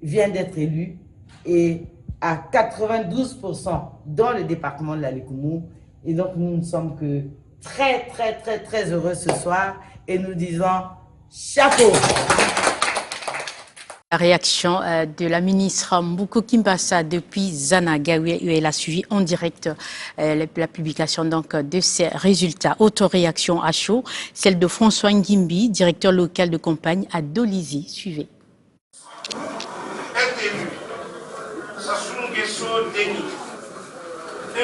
vient d'être élu et à 92% dans le département de l'Alekoumou. Et donc nous ne sommes que très heureux ce soir et nous disons chapeau. La réaction de la ministre Mboukou Kimbassa depuis Zanaga, où elle a suivi en direct la publication donc, de ces résultats. Autre réaction à chaud, celle de François Ngimbi, directeur local de campagne à Dolizy. Suivez. Est élu Sassou Nguesso Denis, 2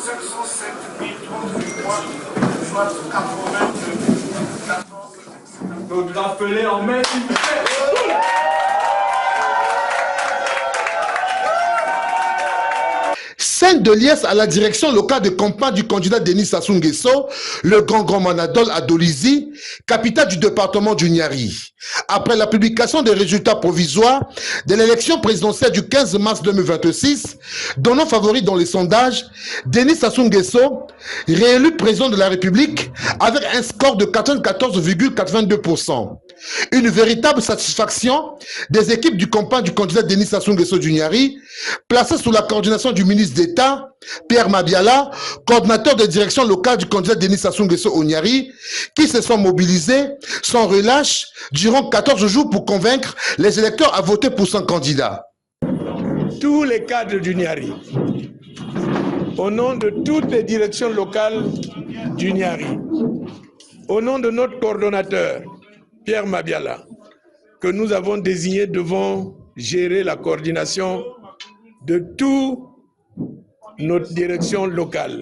507 038 voix, soit 82,14%. Donc rappelez en mai, s'il vous plaît. Scène de liesse à la direction locale de campagne du candidat Denis Sassou Nguesso, le grand Manadol à Dolizy, capitale du département du Niari. Après la publication des résultats provisoires de l'élection présidentielle du 15 mars 2026, donnant favori dans les sondages, Denis Sassou Nguesso, réélu président de la République avec un score de 94,82%. Une véritable satisfaction des équipes du campagne du candidat Denis Sassou Nguesso du Niari, placé sous la coordination du ministre d'État, Pierre Mabiala, coordinateur de direction locale du candidat Denis Sassou Nguesso au Niari, qui se sont mobilisés sans relâche durant 14 jours pour convaincre les électeurs à voter pour son candidat. Tous les cadres du Niari, au nom de toutes les directions locales du Niari, au nom de notre coordonnateur, Pierre Mabiala, que nous avons désigné devant gérer la coordination de toutes nos directions locales.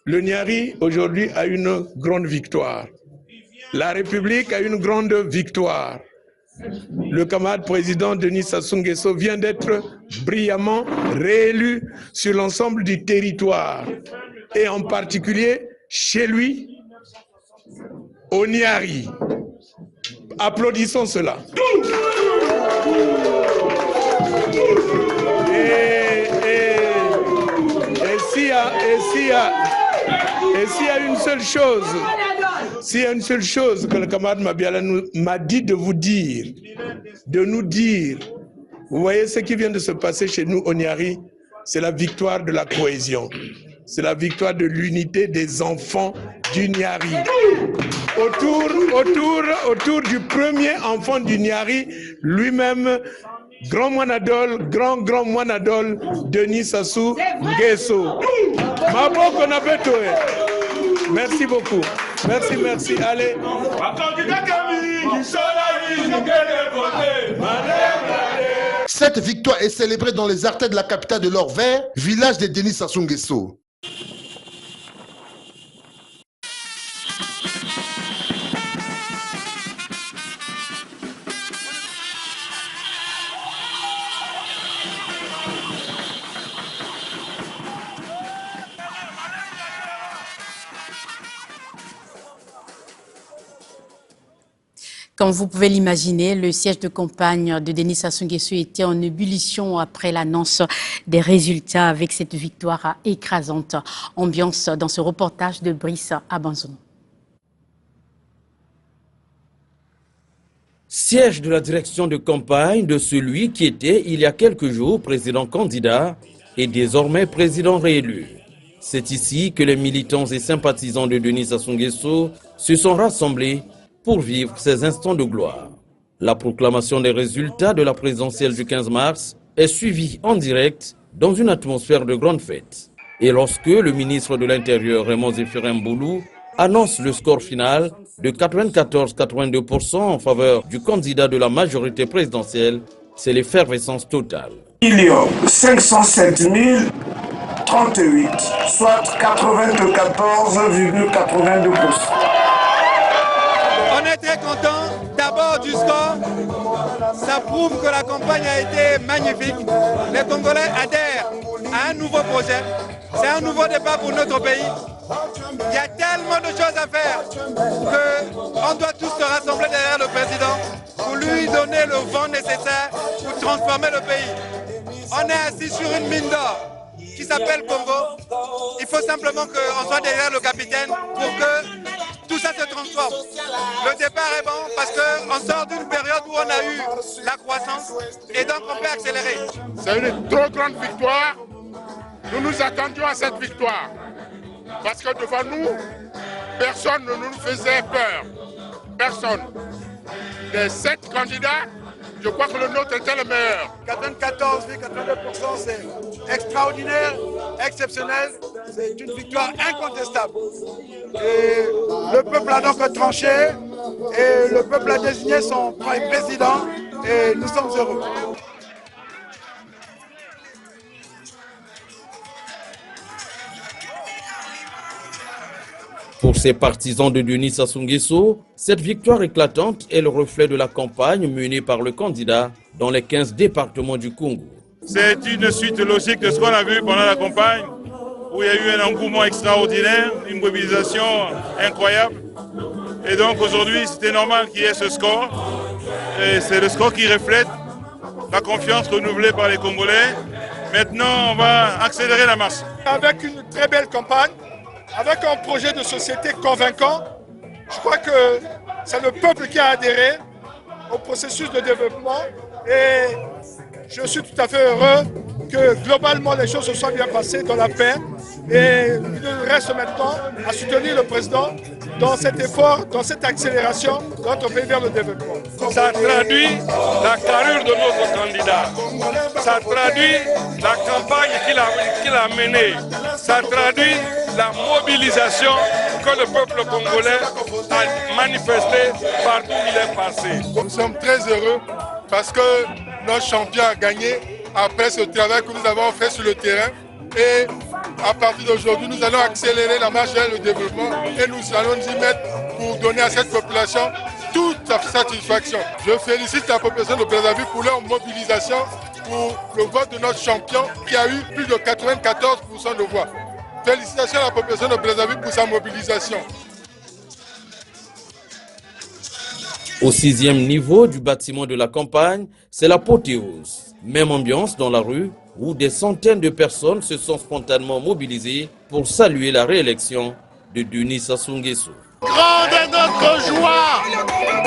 Le Niari, aujourd'hui, a une grande victoire. La République a une grande victoire. Le camarade président Denis Sassou Nguesso vient d'être brillamment réélu sur l'ensemble du territoire, et en particulier chez lui, au Niari. Applaudissons cela. Et s'il y a une seule chose que le camarade Mabiala m'a dit de vous dire, de nous dire, vous voyez ce qui vient de se passer chez nous au Niari, c'est la victoire de la cohésion. C'est la victoire de l'unité des enfants du Niari. Autour du premier enfant du Niari, lui-même, grand Moinadol, grand Moinadol, Denis Sassou Nguesso. Maboko Nabetoe. Merci beaucoup. Merci. Allez. Cette victoire est célébrée dans les artères de la capitale de l'Or-Vert, village de Denis Sassou Nguesso. Comme vous pouvez l'imaginer, le siège de campagne de Denis Sassou Nguesso était en ébullition après l'annonce des résultats avec cette victoire écrasante. Ambiance dans ce reportage de Brice Abanzono. Siège de la direction de campagne de celui qui était, il y a quelques jours, président candidat et désormais président réélu. C'est ici que les militants et sympathisants de Denis Sassou Nguesso se sont rassemblés pour vivre ces instants de gloire. La proclamation des résultats de la présidentielle du 15 mars est suivie en direct dans une atmosphère de grande fête. Et lorsque le ministre de l'Intérieur, Raymond Zéphirin Mboulou, annonce le score final de 94-82% en faveur du candidat de la majorité présidentielle, c'est l'effervescence totale. 507 038, soit 94,82%. On est très content d'abord du score. Ça prouve que la campagne a été magnifique. Les Congolais adhèrent à un nouveau projet. C'est un nouveau départ pour notre pays. Il y a tellement de choses à faire qu'on doit tous se rassembler derrière le président pour lui donner le vent nécessaire pour transformer le pays. On est assis sur une mine d'or qui s'appelle Congo. Il faut simplement qu'on soit derrière le capitaine pour que tout ça se transforme. Le départ est bon parce qu'on sort d'une période où on a eu la croissance et donc on peut accélérer. C'est une trop grande victoire. Nous nous attendions à cette victoire. Parce que devant nous, personne ne nous faisait peur. Personne. Des 7 candidats, je crois que le nôtre était le meilleur. 94,82%, c'est extraordinaire, exceptionnel. C'est une victoire incontestable. Et le peuple a donc tranché et le peuple a désigné son président et nous sommes heureux. Pour ces partisans de Denis Sassou Nguesso, cette victoire éclatante est le reflet de la campagne menée par le candidat dans les 15 départements du Congo. C'est une suite logique de ce qu'on a vu pendant la campagne, où il y a eu un engouement extraordinaire, une mobilisation incroyable. Et donc aujourd'hui, c'était normal qu'il y ait ce score. Et c'est le score qui reflète la confiance renouvelée par les Congolais. Maintenant, on va accélérer la marche. Avec une très belle campagne, avec un projet de société convaincant, je crois que c'est le peuple qui a adhéré au processus de développement et je suis tout à fait heureux que globalement les choses se soient bien passées dans la paix et il nous reste maintenant à soutenir le président dans cet effort, dans cette accélération de notre pays vers le développement. Ça traduit la carrure de notre candidat. Ça traduit la campagne qu'il a menée. Ça traduit la mobilisation que le peuple congolais a manifestée partout où il est passé. Nous sommes très heureux parce que notre champion a gagné après ce travail que nous avons fait sur le terrain. Et à partir d'aujourd'hui, nous allons accélérer la marche vers le développement et nous allons y mettre pour donner à cette population toute sa satisfaction. Je félicite la population de Brazzaville pour leur mobilisation, pour le vote de notre champion qui a eu plus de 94% de voix. Félicitations à la population de Brazzaville pour sa mobilisation. Au 6e niveau du bâtiment de la campagne, c'est l'apothéose. Même ambiance dans la rue où des centaines de personnes se sont spontanément mobilisées pour saluer la réélection de Denis Sassou Nguesso. Grande est notre joie.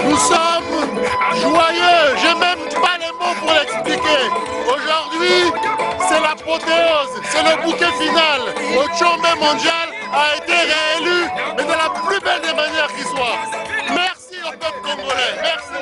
Nous sommes joyeux. Je n'ai même pas les mots pour l'expliquer. Aujourd'hui, c'est l'apothéose, c'est le bouquet final. Le champion mondial a été réélu, mais de la plus belle des manières qui soit. Merci au peuple congolais. Merci.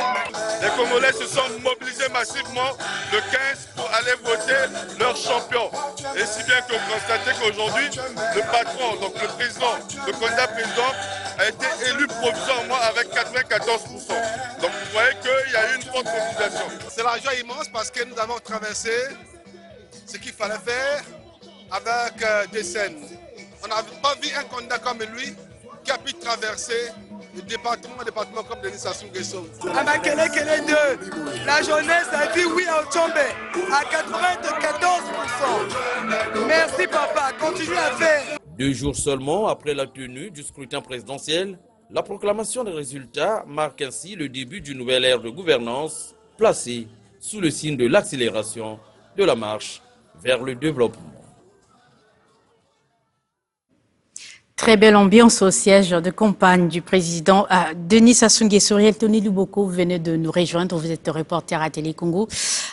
Les Congolais se sont mobilisés massivement le 15 pour aller voter leur champion. Et si bien que vous constatez qu'aujourd'hui, le patron, donc le président, le candidat président, a été élu provisoirement avec 94%. Donc vous voyez qu'il y a eu une forte mobilisation. C'est la joie immense parce que nous avons traversé ce qu'il fallait faire avec des scènes. On n'a pas vu un candidat comme lui qui a pu traverser le département comme Denis Sassou Nguesso. À Makele Kele 2, la jeunesse a dit oui à Otchombe à 94%. Merci papa, continue à faire. 2 jours seulement après la tenue du scrutin présidentiel, La proclamation des résultats marque ainsi le début d'une nouvelle ère de gouvernance placée sous le signe de l'accélération de la marche vers le développement. Très belle ambiance au siège de campagne du président Denis Sassou Nguesso. Tony Luboko, vous venez de nous rejoindre, vous êtes reporter à Télé Congo.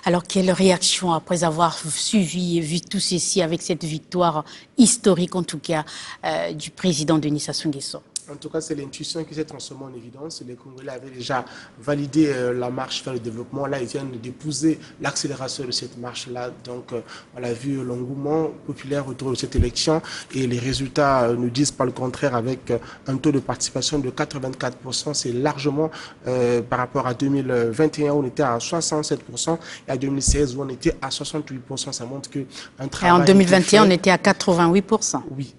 Alors, quelle réaction après avoir suivi et vu tout ceci avec cette victoire historique, en tout cas, du président Denis Sassou Nguesso? En tout cas, c'est l'intuition qui s'est transformée en évidence. Les Congolais avaient déjà validé la marche vers le développement. Là, ils viennent d'épouser l'accélération de cette marche-là. Donc, on a vu l'engouement populaire autour de cette élection et les résultats nous disent pas le contraire avec un taux de participation de 84%. C'est largement par rapport à 2021 où on était à 67% et à 2016 où on était à 68%. Ça montre qu'un travail... Et en 2021, on était à 88%. Oui.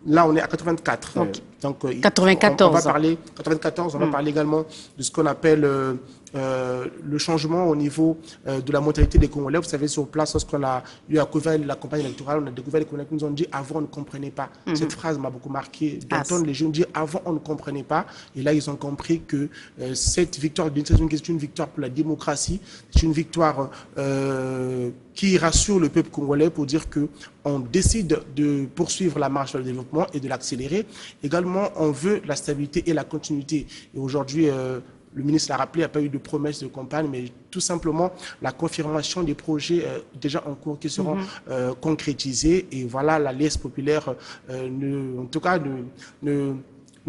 Là, on est à 84. Okay. Donc, 94. On va parler 94. On va parler également de ce qu'on appelle le changement au niveau de la mentalité des Congolais. Vous savez, sur place, lorsqu'on a eu à couvrir la campagne électorale, on a découvert les Congolais qui nous ont dit avant on ne comprenait pas. Cette phrase m'a beaucoup marqué. D'entendre les jeunes dire avant on ne comprenait pas. Et là, ils ont compris que cette victoire d'une saison est une victoire pour la démocratie. C'est une victoire qui rassure le peuple congolais pour dire qu'on décide de poursuivre la marche vers le développement et de l'accélérer. Également, on veut la stabilité et la continuité. Et aujourd'hui, le ministre l'a rappelé, il n'y a pas eu de promesse de campagne, mais tout simplement la confirmation des projets déjà en cours qui seront concrétisés. Et voilà, l'Alliance populaire, en tout cas, ne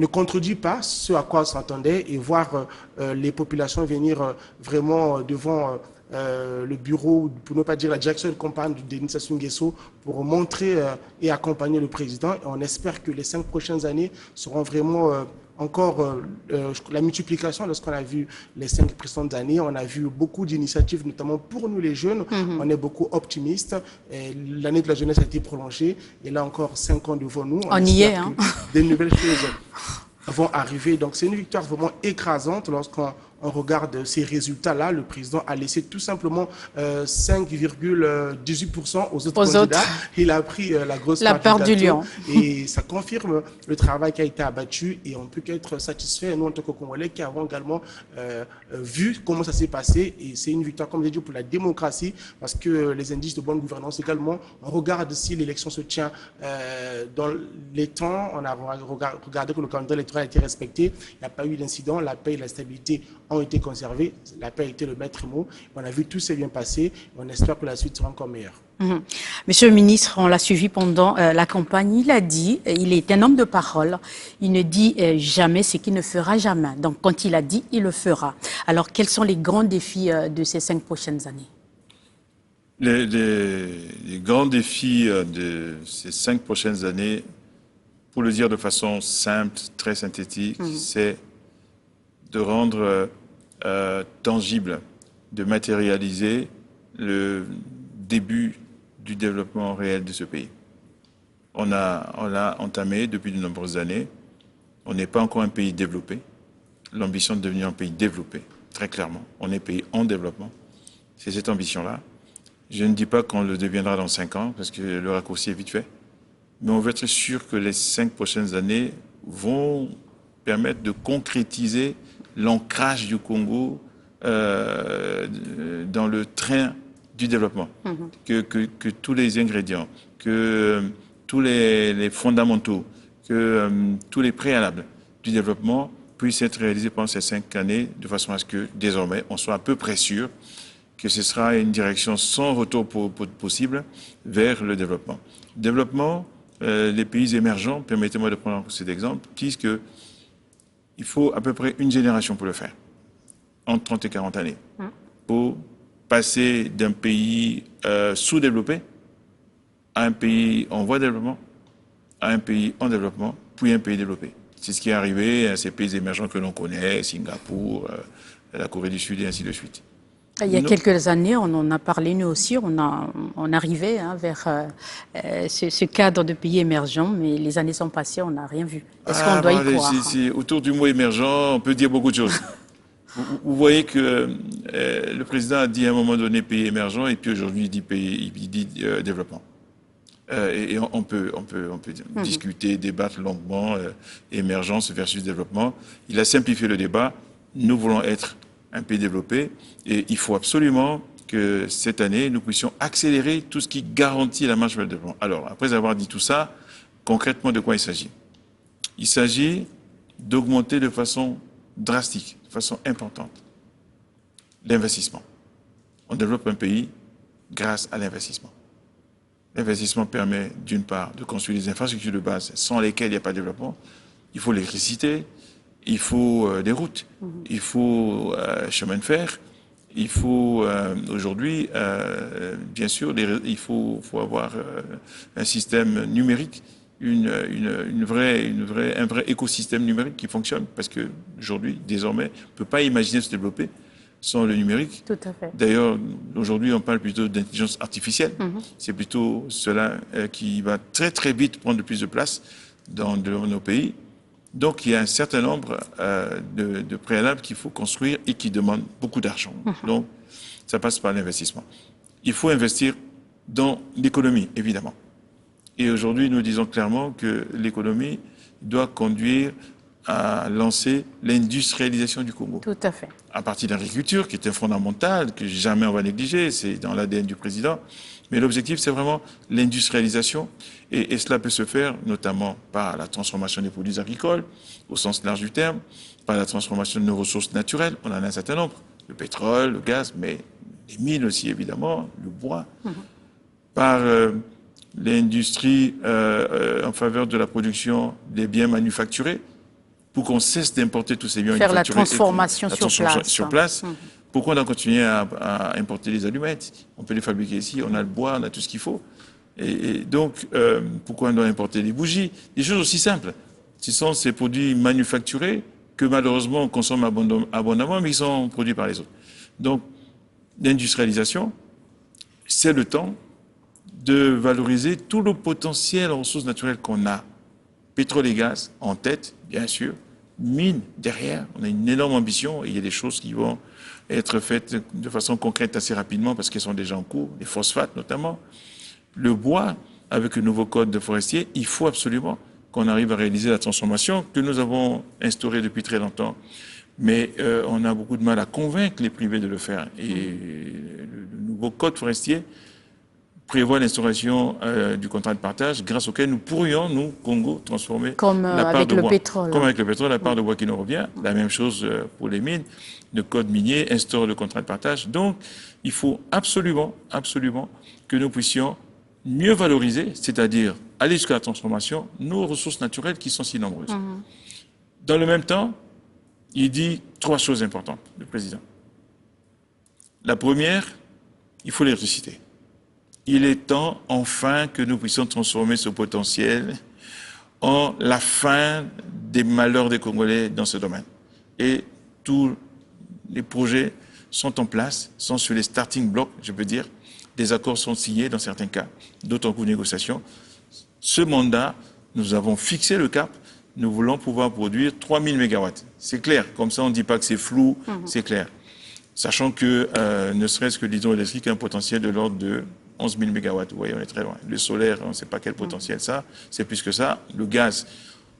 contredit pas ce à quoi on s'attendait et voir les populations venir vraiment devant le bureau, pour ne pas dire la direction de campagne de Denis Sassou Nguesso, pour montrer et accompagner le président. Et on espère que les 5 prochaines années seront vraiment encore la multiplication. Lorsqu'on a vu les 5 précédentes années, on a vu beaucoup d'initiatives, notamment pour nous les jeunes. On est beaucoup optimistes. L'année de la jeunesse a été prolongée et là encore 5 ans devant nous. On y est. Hein. Des nouvelles choses vont arriver. Donc c'est une victoire vraiment écrasante lorsqu'on regarde ces résultats-là. Le président a laissé tout simplement 5,18% aux autres candidats. Il a pris la grosse part du lion. Et ça confirme le travail qui a été abattu et on ne peut qu'être satisfait, nous en tant que Congolais, qui avons également vu comment ça s'est passé. Et c'est une victoire, comme j'ai dit, pour la démocratie parce que les indices de bonne gouvernance également, on regarde si l'élection se tient dans les temps. On a regardé que le calendrier électoral a été respecté. Il n'y a pas eu d'incident. La paix et la stabilité ont été conservés. La paix a été le maître mot. On a vu tout s'est bien passé. On espère que la suite sera encore meilleure. Monsieur le ministre, on l'a suivi pendant la campagne. Il a dit, il est un homme de parole. Il ne dit jamais ce qu'il ne fera jamais. Donc, quand il a dit, il le fera. Alors, quels sont les grands défis de ces 5 prochaines années? Les grands défis de ces 5 prochaines années, pour le dire de façon simple, très synthétique, c'est de rendre tangible, de matérialiser le début du développement réel de ce pays. On a entamé depuis de nombreuses années. On n'est pas encore un pays développé. L'ambition de devenir un pays développé, très clairement. On est un pays en développement. C'est cette ambition-là. Je ne dis pas qu'on le deviendra dans 5 ans, parce que le raccourci est vite fait. Mais on veut être sûr que les 5 prochaines années vont permettre de concrétiser l'ancrage du Congo dans le train du développement. Que tous les ingrédients, que tous les fondamentaux, que tous les préalables du développement puissent être réalisés pendant ces 5 années, de façon à ce que, désormais, on soit à peu près sûr que ce sera une direction sans retour possible vers le développement. Développement, les pays émergents, permettez-moi de prendre cet exemple, disent qu'il faut à peu près une génération pour le faire, entre 30 et 40 années, pour passer d'un pays sous-développé à un pays en voie de développement, à un pays en développement, puis un pays développé. C'est ce qui est arrivé à ces pays émergents que l'on connaît, Singapour, la Corée du Sud et ainsi de suite. Il y a quelques années, on en a parlé, nous aussi, on arrivait vers ce cadre de pays émergents, mais les années sont passées, on n'a rien vu. Est-ce qu'on doit y croire? Autour du mot émergent, on peut dire beaucoup de choses. Vous voyez que le président a dit à un moment donné pays émergent, et puis aujourd'hui il dit développement. Et on peut discuter, débattre longuement, émergence versus développement. Il a simplifié le débat. Nous voulons être un pays développé et il faut absolument que cette année, nous puissions accélérer tout ce qui garantit la marche vers le développement. Alors, après avoir dit tout ça, concrètement, de quoi il s'agit? Il s'agit d'augmenter de façon drastique, de façon importante, l'investissement. On développe un pays grâce à l'investissement. L'investissement permet, d'une part, de construire des infrastructures de base sans lesquelles il n'y a pas de développement. Il faut l'électricité, il faut des routes, il faut chemin de fer, il faut aujourd'hui, bien sûr, il faut avoir un système numérique, un vrai écosystème numérique qui fonctionne, parce qu'aujourd'hui, désormais, on ne peut pas imaginer se développer sans le numérique. Tout à fait. D'ailleurs, aujourd'hui, on parle plutôt d'intelligence artificielle. C'est plutôt cela qui va très très vite prendre plus de place dans nos pays. Donc, il y a un certain nombre de préalables qu'il faut construire et qui demandent beaucoup d'argent. Donc, ça passe par l'investissement. Il faut investir dans l'économie, évidemment. Et aujourd'hui, nous disons clairement que l'économie doit conduire à lancer l'industrialisation du Congo. Tout à fait. À partir de l'agriculture, qui était fondamentale, que jamais on va négliger, c'est dans l'ADN du président. Mais l'objectif, c'est vraiment l'industrialisation. Et cela peut se faire notamment par la transformation des produits agricoles, au sens large du terme, par la transformation de nos ressources naturelles. On en a un certain nombre. Le pétrole, le gaz, mais les mines aussi, évidemment, le bois. Par l'industrie en faveur de la production des biens manufacturés, pour qu'on cesse d'importer tous ces biens manufacturés. Faire la transformation sur place. Pourquoi on a continué à importer les allumettes? On peut les fabriquer ici, on a le bois, on a tout ce qu'il faut. Et donc, pourquoi on doit importer des bougies? Des choses aussi simples. Ce sont ces produits manufacturés que malheureusement on consomme abondamment, mais ils sont produits par les autres. Donc, l'industrialisation, c'est le temps de valoriser tout le potentiel en ressources naturelles qu'on a. Pétrole et gaz en tête, bien sûr. Mines derrière, on a une énorme ambition et il y a des choses qui vont être faites de façon concrète assez rapidement parce qu'elles sont déjà en cours, les phosphates notamment. Le bois, avec le nouveau code de forestier, il faut absolument qu'on arrive à réaliser la transformation que nous avons instaurée depuis très longtemps. Mais on a beaucoup de mal à convaincre les privés de le faire. Et le nouveau code forestier prévoit l'instauration du contrat de partage grâce auquel nous pourrions, nous, Congo, transformer comme la part avec de le bois. pétrole. Comme avec le pétrole, la part de bois qui nous revient. La même chose pour les mines. Le code minier instaure le contrat de partage. Donc, il faut absolument, absolument que nous puissions mieux valoriser, c'est-à-dire aller jusqu'à la transformation, nos ressources naturelles qui sont si nombreuses. Dans le même temps, il dit 3 choses importantes, le président. La première, il faut les ressusciter. Il est temps, enfin, que nous puissions transformer ce potentiel en la fin des malheurs des Congolais dans ce domaine. Et tous les projets sont en place, sont sur les starting blocks, je peux dire. Des accords sont signés dans certains cas, d'autres en cours de négociation. Ce mandat, nous avons fixé le cap. Nous voulons pouvoir produire 3000 mégawatts. C'est clair, comme ça on ne dit pas que c'est flou, c'est clair. Sachant que ne serait-ce que l'hydroélectrique a un potentiel de l'ordre de 11 000 mégawatts. Vous voyez, on est très loin. Le solaire, on ne sait pas quel potentiel ça, c'est plus que ça. Le gaz,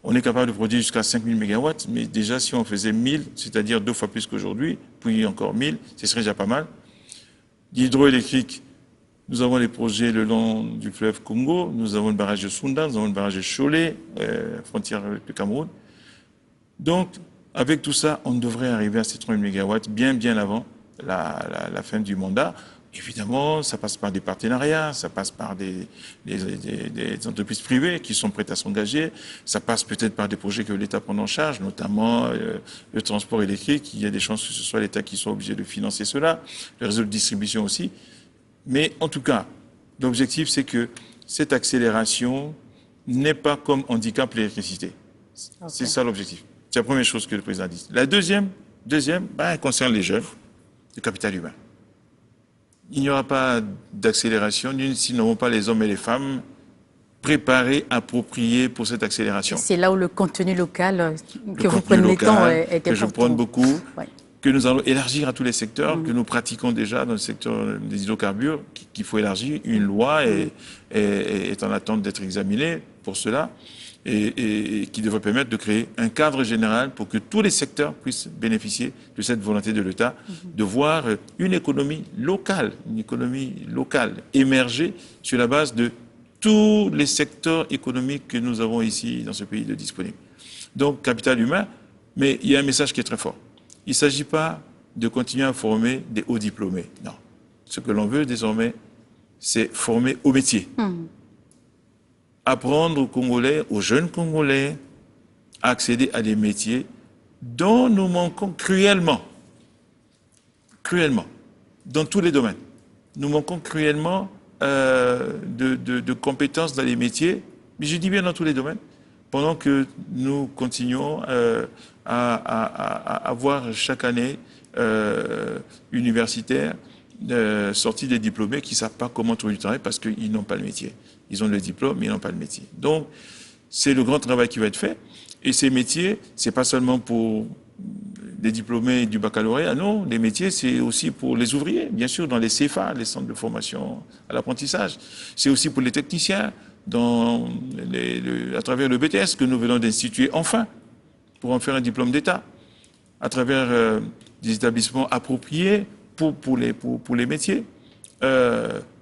on est capable de produire jusqu'à 5 000 mégawatts, mais déjà si on faisait 1000, c'est-à-dire 2 fois plus qu'aujourd'hui, puis encore 1000, ce serait déjà pas mal. L'hydroélectrique, nous avons les projets le long du fleuve Congo, nous avons le barrage de Sunda, nous avons le barrage de Cholet, frontière avec le Cameroun. Donc, avec tout ça, on devrait arriver à ces 3 000 mégawatts bien avant la fin du mandat. Évidemment, ça passe par des partenariats, ça passe par des entreprises privées qui sont prêtes à s'engager, ça passe peut-être par des projets que l'État prend en charge, notamment le transport électrique. Il y a des chances que ce soit l'État qui soit obligé de financer cela, le réseau de distribution aussi. Mais en tout cas, l'objectif, c'est que cette accélération n'est pas comme handicap l'électricité. Okay. C'est ça l'objectif. C'est la première chose que le président dit. La deuxième concerne les jeunes, le capital humain. Il n'y aura pas d'accélération s'ils n'auront pas les hommes et les femmes préparés, appropriés pour cette accélération. C'est là où le contenu local que vous prenez le temps est important. Que je prends beaucoup. Ouais. que nous allons élargir à tous les secteurs, que nous pratiquons déjà dans le secteur des hydrocarbures, qu'il faut élargir. Une loi est en attente d'être examinée pour cela et qui devrait permettre de créer un cadre général pour que tous les secteurs puissent bénéficier de cette volonté de l'État de voir une économie locale émerger sur la base de tous les secteurs économiques que nous avons ici dans ce pays de disponibles. Donc, capital humain, mais il y a un message qui est très fort. Il ne s'agit pas de continuer à former des hauts diplômés. Non. Ce que l'on veut désormais, c'est former au métier. Apprendre aux Congolais, aux jeunes Congolais, à accéder à des métiers dont nous manquons cruellement. Cruellement. Dans tous les domaines. Nous manquons cruellement de compétences dans les métiers, mais je dis bien dans tous les domaines, pendant que nous continuons à avoir chaque année universitaires sortis des diplômés qui ne savent pas comment trouver du travail parce qu'ils n'ont pas le métier. Ils ont le diplôme, mais ils n'ont pas le métier. Donc, c'est le grand travail qui va être fait. Et ces métiers, ce n'est pas seulement pour des diplômés du baccalauréat, non. Les métiers, c'est aussi pour les ouvriers, bien sûr, dans les CFA, les centres de formation à l'apprentissage. C'est aussi pour les techniciens, à travers le BTS que nous venons d'instituer enfin, pour en faire un diplôme d'État, à travers des établissements appropriés pour les métiers,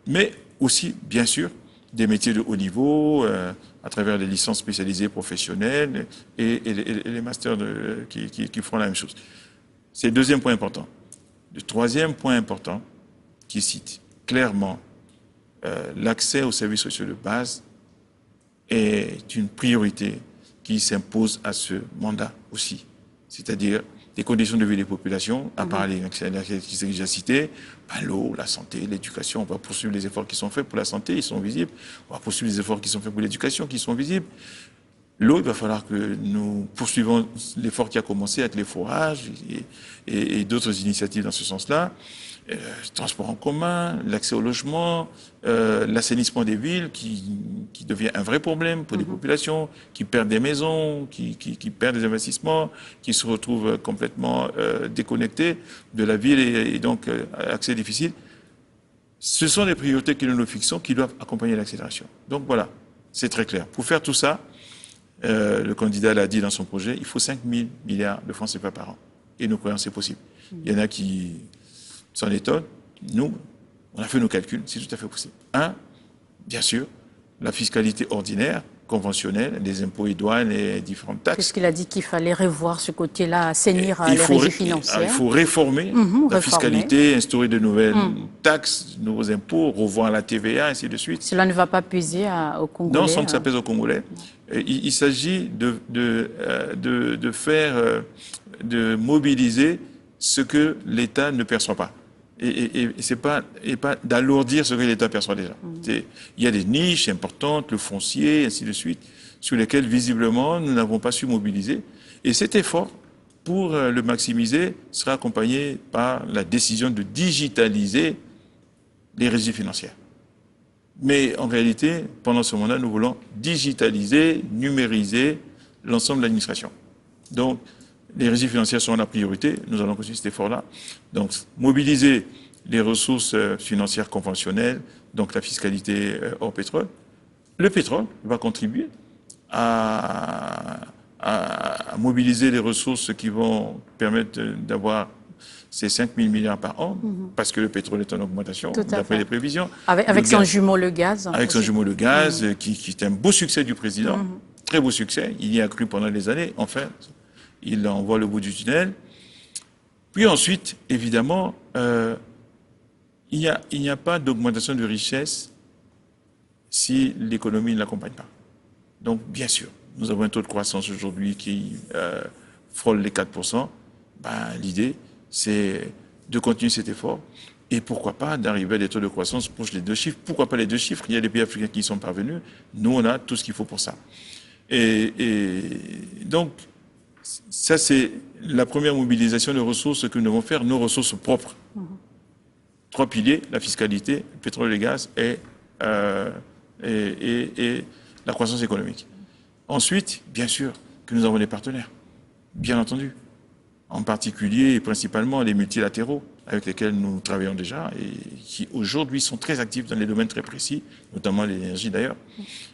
mais aussi, bien sûr, des métiers de haut niveau, à travers les licences spécialisées professionnelles et les masters qui feront la même chose. C'est le deuxième point important. Le troisième point important, qui cite clairement l'accès aux services sociaux de base, est une priorité qui s'impose à ce mandat aussi. C'est-à-dire des conditions de vie des populations, à part les qui sont déjà cités, l'eau, la santé, l'éducation. On va poursuivre les efforts qui sont faits pour la santé, ils sont visibles. On va poursuivre les efforts qui sont faits pour l'éducation, qui sont visibles. L'eau, il va falloir que nous poursuivons l'effort qui a commencé avec les forages et d'autres initiatives dans ce sens-là. Transport en commun, l'accès au logement, l'assainissement des villes qui devient un vrai problème pour des populations qui perdent des maisons, qui perdent des investissements, qui se retrouvent complètement déconnectés de la ville et donc accès difficile. Ce sont des priorités que nous nous fixons qui doivent accompagner l'accélération. Donc voilà, c'est très clair. Pour faire tout ça, le candidat l'a dit dans son projet, il faut 5 000 milliards de francs CFA par an. Et nous croyons que c'est possible. Il y en a qui s'en étonnent. Nous, on a fait nos calculs, c'est tout à fait possible. Bien sûr, la fiscalité ordinaire, conventionnelle, les impôts et douanes et différentes taxes. Puisqu'il a dit qu'il fallait revoir ce côté-là, assainir les régies financières. Il faut réformer la fiscalité, instaurer de nouvelles taxes, de nouveaux impôts, revoir la TVA, ainsi de suite. Cela ne va pas peser aux Congolais. Non, sans que ça pèse aux Congolais. Il s'agit de mobiliser ce que l'État ne perçoit pas. Et pas d'alourdir ce que l'État perçoit déjà. Il y a des niches importantes, le foncier, ainsi de suite, sur lesquelles visiblement nous n'avons pas su mobiliser. Et cet effort, pour le maximiser, sera accompagné par la décision de digitaliser les régies financières. Mais en réalité, pendant ce mandat, nous voulons digitaliser, numériser l'ensemble de l'administration. Donc, les régies financières sont la priorité. Nous allons continuer cet effort-là. Donc, mobiliser les ressources financières conventionnelles, donc la fiscalité hors pétrole. Le pétrole va contribuer à mobiliser les ressources qui vont permettre d'avoir ces 5 000 milliards par an, parce que le pétrole est en augmentation, d'après les prévisions. Avec son jumeau le gaz. Avec son jumeau le gaz, qui est un beau succès du président, très beau succès. Il y a cru pendant des années. Enfin, il en voit le bout du tunnel. Puis ensuite, évidemment, il n'y a pas d'augmentation de richesse si l'économie ne l'accompagne pas. Donc, bien sûr, nous avons un taux de croissance aujourd'hui qui frôle les 4%. L'idée, c'est de continuer cet effort et pourquoi pas d'arriver à des taux de croissance proches des 2 chiffres. Pourquoi pas les 2 chiffres? Il y a des pays africains qui y sont parvenus. Nous, on a tout ce qu'il faut pour ça. Et donc, ça, c'est la première mobilisation de ressources que nous devons faire, nos ressources propres. 3 piliers, la fiscalité, le pétrole et le gaz et la croissance économique. Ensuite, bien sûr, que nous avons des partenaires, bien entendu. en particulier et principalement les multilatéraux avec lesquels nous travaillons déjà et qui aujourd'hui sont très actifs dans les domaines très précis, notamment l'énergie d'ailleurs,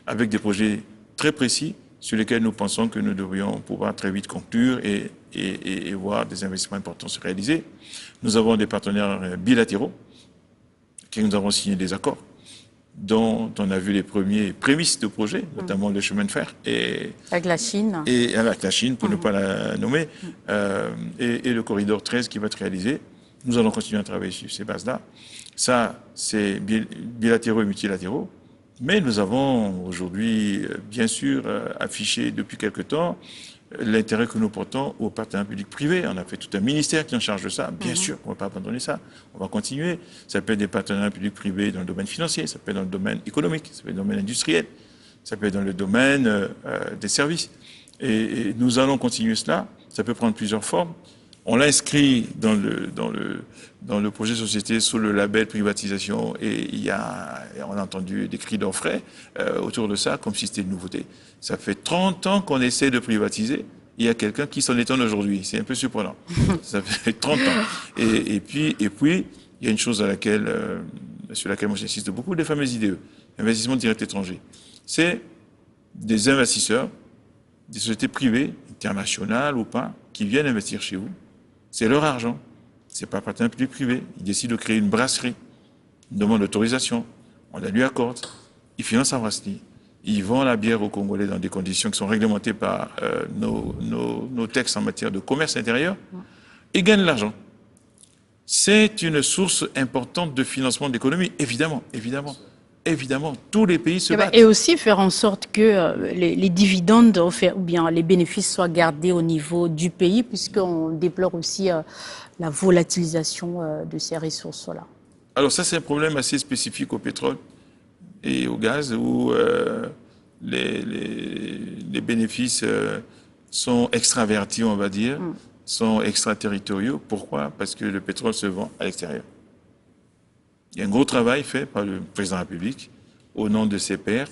avec des projets très précis sur lesquels nous pensons que nous devrions pouvoir très vite conclure et voir des investissements importants se réaliser. Nous avons des partenaires bilatéraux qui nous avons signé des accords dont on a vu les premiers prémices de projets, notamment le chemin de fer. Avec la Chine. Et avec la Chine, pour ne pas la nommer, et le corridor 13 qui va être réalisé. Nous allons continuer à travailler sur ces bases-là. Ça, c'est bilatéraux et multilatéraux. Mais nous avons aujourd'hui, bien sûr, affiché depuis quelque temps l'intérêt que nous portons aux partenaires publics-privés. On a fait tout un ministère qui en charge de ça. Bien sûr, on ne va pas abandonner ça. On va continuer. Ça peut être des partenaires publics-privés dans le domaine financier, ça peut être dans le domaine économique, ça peut être dans le domaine industriel, ça peut être dans le domaine des services. Et nous allons continuer cela. Ça peut prendre plusieurs formes. On l'a inscrit dans le projet de société sous le label privatisation et on a entendu des cris d'orfraie autour de ça comme si c'était une nouveauté. Ça fait 30 ans qu'on essaie de privatiser. Il y a quelqu'un qui s'en étonne aujourd'hui. C'est un peu surprenant. Ça fait 30 ans. Et puis, il y a une chose sur laquelle moi j'insiste beaucoup, les fameux IDE, investissement direct étranger. C'est des investisseurs, des sociétés privées, internationales ou pas, qui viennent investir chez vous. C'est leur argent. C'est pas partenaire public-privé. Ils décident de créer une brasserie. Ils demandent l'autorisation. On la lui accorde. Ils financent sa brasserie. Ils vendent la bière aux Congolais dans des conditions qui sont réglementées par nos textes en matière de commerce intérieur. Ils gagnent de l'argent. C'est une source importante de financement de l'économie, évidemment, évidemment. Évidemment, tous les pays se battent. Et aussi faire en sorte que les dividendes ou bien les bénéfices soient gardés au niveau du pays, puisqu'on déplore aussi la volatilisation de ces ressources-là. Alors ça, c'est un problème assez spécifique au pétrole et au gaz, où les bénéfices sont extravertis, on va dire, sont extraterritoriaux. Pourquoi? Parce que le pétrole se vend à l'extérieur. Il y a un gros travail fait par le président de la République au nom de ses pairs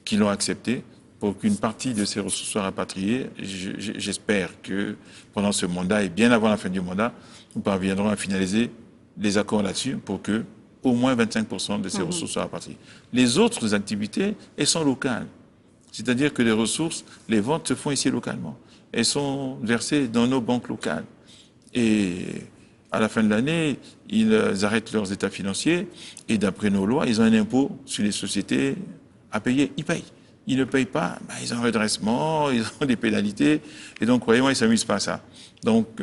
qui l'ont accepté pour qu'une partie de ces ressources soient rapatriées. J'espère que pendant ce mandat et bien avant la fin du mandat, nous parviendrons à finaliser les accords là-dessus pour que au moins 25% de ces ressources soient rapatriées. Les autres activités, elles sont locales. C'est-à-dire que les ressources, les ventes se font ici localement. Elles sont versées dans nos banques locales. Et à la fin de l'année, ils arrêtent leurs états financiers et d'après nos lois, ils ont un impôt sur les sociétés à payer. Ils payent. Ils ne payent pas, ils ont un redressement, ils ont des pénalités. Et donc, croyez-moi, ils ne s'amusent pas à ça. Donc,